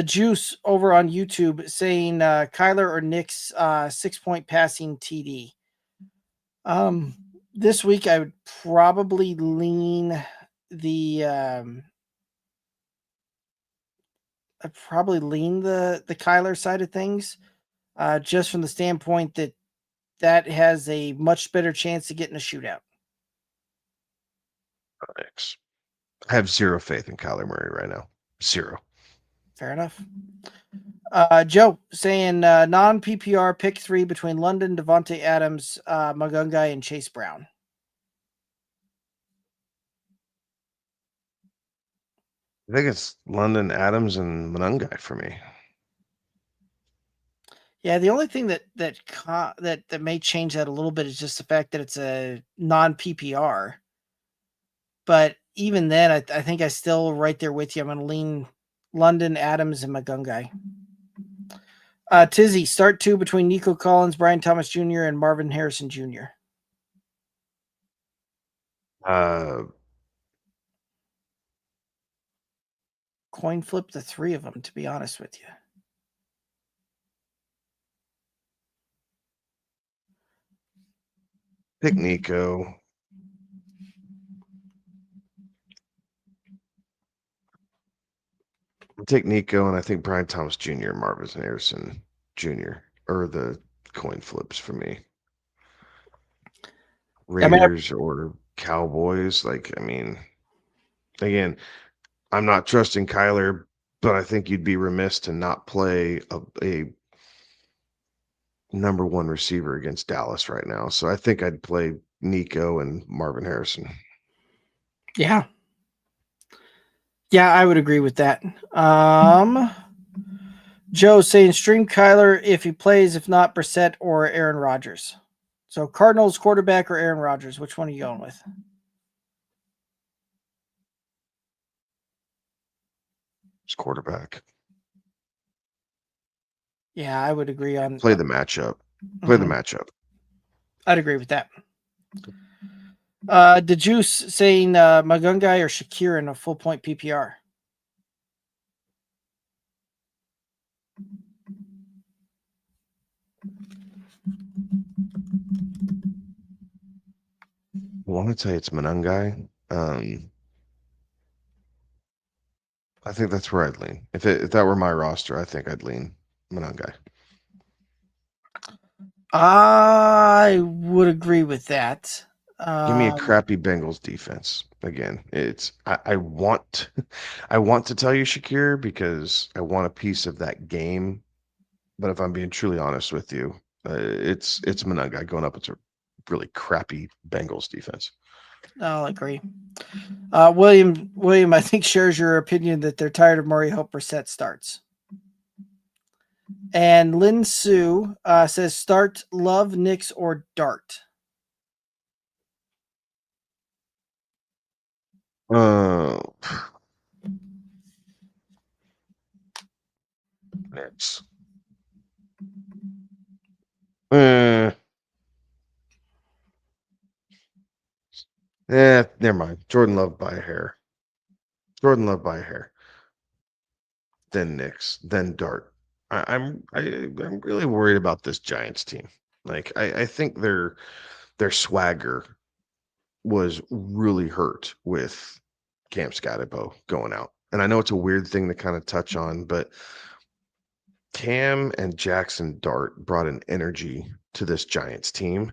Speaker 2: Juice over on YouTube saying Kyler or Nick's 6-point passing TD. This week I would probably lean the the Kyler side of things, just from the standpoint that has a much better chance of getting a shootout.
Speaker 3: Thanks. I have zero faith in Kyler Murray right now. Zero.
Speaker 2: Fair enough. Joe saying non PPR pick 3 between London, Devontae Adams, Magungai, and Chase Brown.
Speaker 3: I think it's London, Adams, and Manungai for me.
Speaker 2: Yeah, the only thing that may change that a little bit is just the fact that it's a non PPR. But even then, I think I still right there with you. I'm going to lean London, Adams, and Magungai. Tizzy, start 2 between Nico Collins, Brian Thomas Jr., and Marvin Harrison Jr. Coin flip the 3 of them, to be honest with you.
Speaker 3: Pick Nico. Take Nico, and I think Brian Thomas Jr. and Marvin Harrison Jr. are the coin flips for me. Raiders or Cowboys. Again, I'm not trusting Kyler, but I think you'd be remiss to not play a number 1 receiver against Dallas right now. So I think I'd play Nico and Marvin Harrison.
Speaker 2: Yeah. Yeah, I would agree with that. Joe saying stream Kyler if he plays, if not Brissett or Aaron Rodgers. So Cardinals quarterback or Aaron Rodgers, which one are you going with?
Speaker 3: It's quarterback.
Speaker 2: Yeah, I would agree on
Speaker 3: Play the matchup. Play the matchup.
Speaker 2: I'd agree with that. The Juice saying Magungai or Shakir in a full point PPR.
Speaker 3: I want to tell you it's Manungai. I think that's where I'd lean. If that were my roster, I think I'd lean Manungai.
Speaker 2: I would agree with that.
Speaker 3: Give me a crappy Bengals defense. Again, I want to tell you Shakir because I want a piece of that game. But if I'm being truly honest with you, it's Manungai going up. It's a really crappy Bengals defense.
Speaker 2: I'll agree. William, I think shares your opinion that they're tired of Murray. Hope Brissett starts. And Lin Sue says start Love, Nix, or Dart.
Speaker 3: Nix. Never mind. Jordan Love by a hair. Jordan Love by a hair. Then Knicks. Then Dart. I'm really worried about this Giants team. Like I think their swagger was really hurt with Cam Scottibo going out. And I know it's a weird thing to kind of touch on, but Cam and Jackson Dart brought an energy to this Giants team.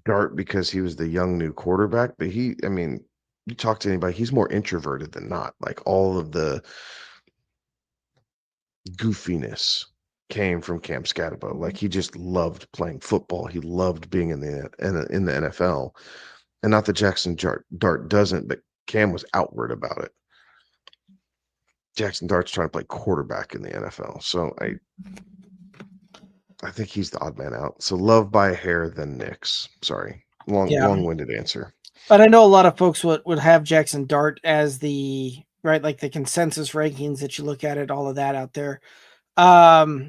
Speaker 3: Dart because he was the young new quarterback, but you talk to anybody, he's more introverted than not. Like all of the goofiness came from Cam Scatterbo. Like he just loved playing football. He loved being in the NFL. And not that Jackson Dart doesn't, but Cam was outward about it. Jackson Dart's trying to play quarterback in the NFL. So I think he's the odd man out. So Love by a hair, then Knicks. Sorry. Long-winded answer.
Speaker 2: But I know a lot of folks would have Jackson Dart as the right, like the consensus rankings that you look at it, all of that out there. A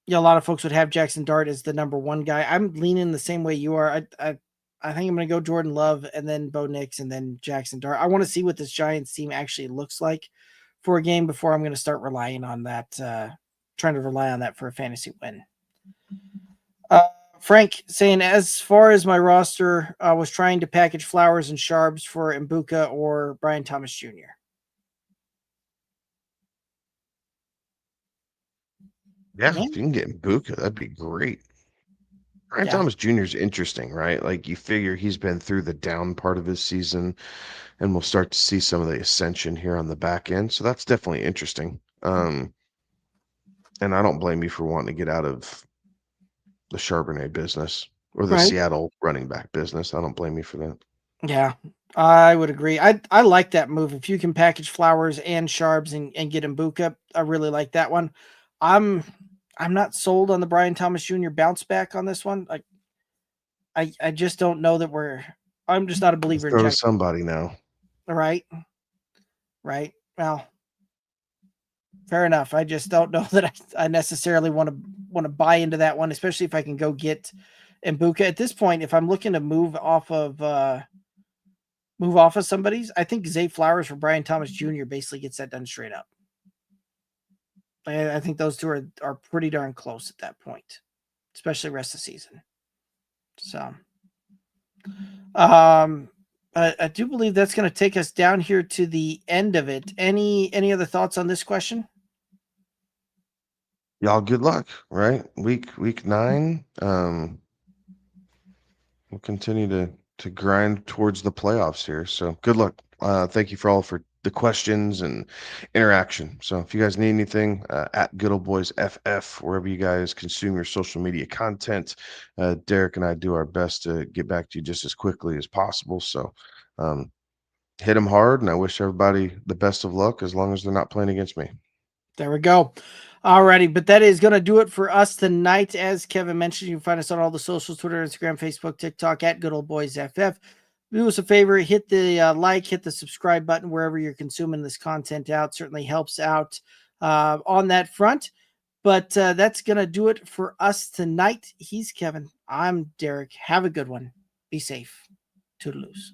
Speaker 2: lot of folks would have Jackson Dart as the number one guy. I'm leaning the same way you are. I think I'm going to go Jordan Love and then Bo Nix and then Jackson Dart. I want to see what this Giants team actually looks like for a game before I'm going to start relying on that, trying to rely on that for a fantasy win. Frank saying, as far as my roster, I was trying to package Flowers and Sharps for Mbuka or Brian Thomas Jr.
Speaker 3: Yeah, if you can get Mbuka, that'd be great. Brian Thomas Jr. is interesting, right? Like you figure he's been through the down part of his season, and we'll start to see some of the ascension here on the back end. So that's definitely interesting. And I don't blame you for wanting to get out of the Charbonnet business or the Seattle running back business. I don't blame you for that.
Speaker 2: Yeah, I would agree. I like that move. If you can package Flowers and Sharps and get Mbuka, I really like that one. I'm not sold on the Brian Thomas Jr. bounce back on this one. I just don't know that I'm just not a believer in
Speaker 3: Jackson. Somebody now.
Speaker 2: Right. Well, fair enough. I just don't know that I necessarily want to buy into that one, especially if I can go get Mbuka. At this point, if I'm looking to move off of somebody's, I think Zay Flowers for Brian Thomas Jr. basically gets that done straight up. I think those two are pretty darn close at that point, especially rest of the season. So, I do believe that's going to take us down here to the end of it. Any other thoughts on this question?
Speaker 3: Y'all, good luck. Right, week 9. We'll continue to grind towards the playoffs here. So good luck. Thank you for the questions and interaction. So if you guys need anything, at Good Old Boys FF, wherever you guys consume your social media content, Derek and I do our best to get back to you just as quickly as possible. So hit them hard, and I wish everybody the best of luck as long as they're not playing against me.
Speaker 2: There we go. Alrighty, but that is going to do it for us tonight. As Kevin mentioned, you can find us on all the socials, Twitter, Instagram, Facebook, TikTok, at Good Old Boys FF. Do us a favor, hit the hit the subscribe button wherever you're consuming this content out. Certainly helps out on that front. But that's going to do it for us tonight. He's Kevin. I'm Derek. Have a good one. Be safe. Toodaloos.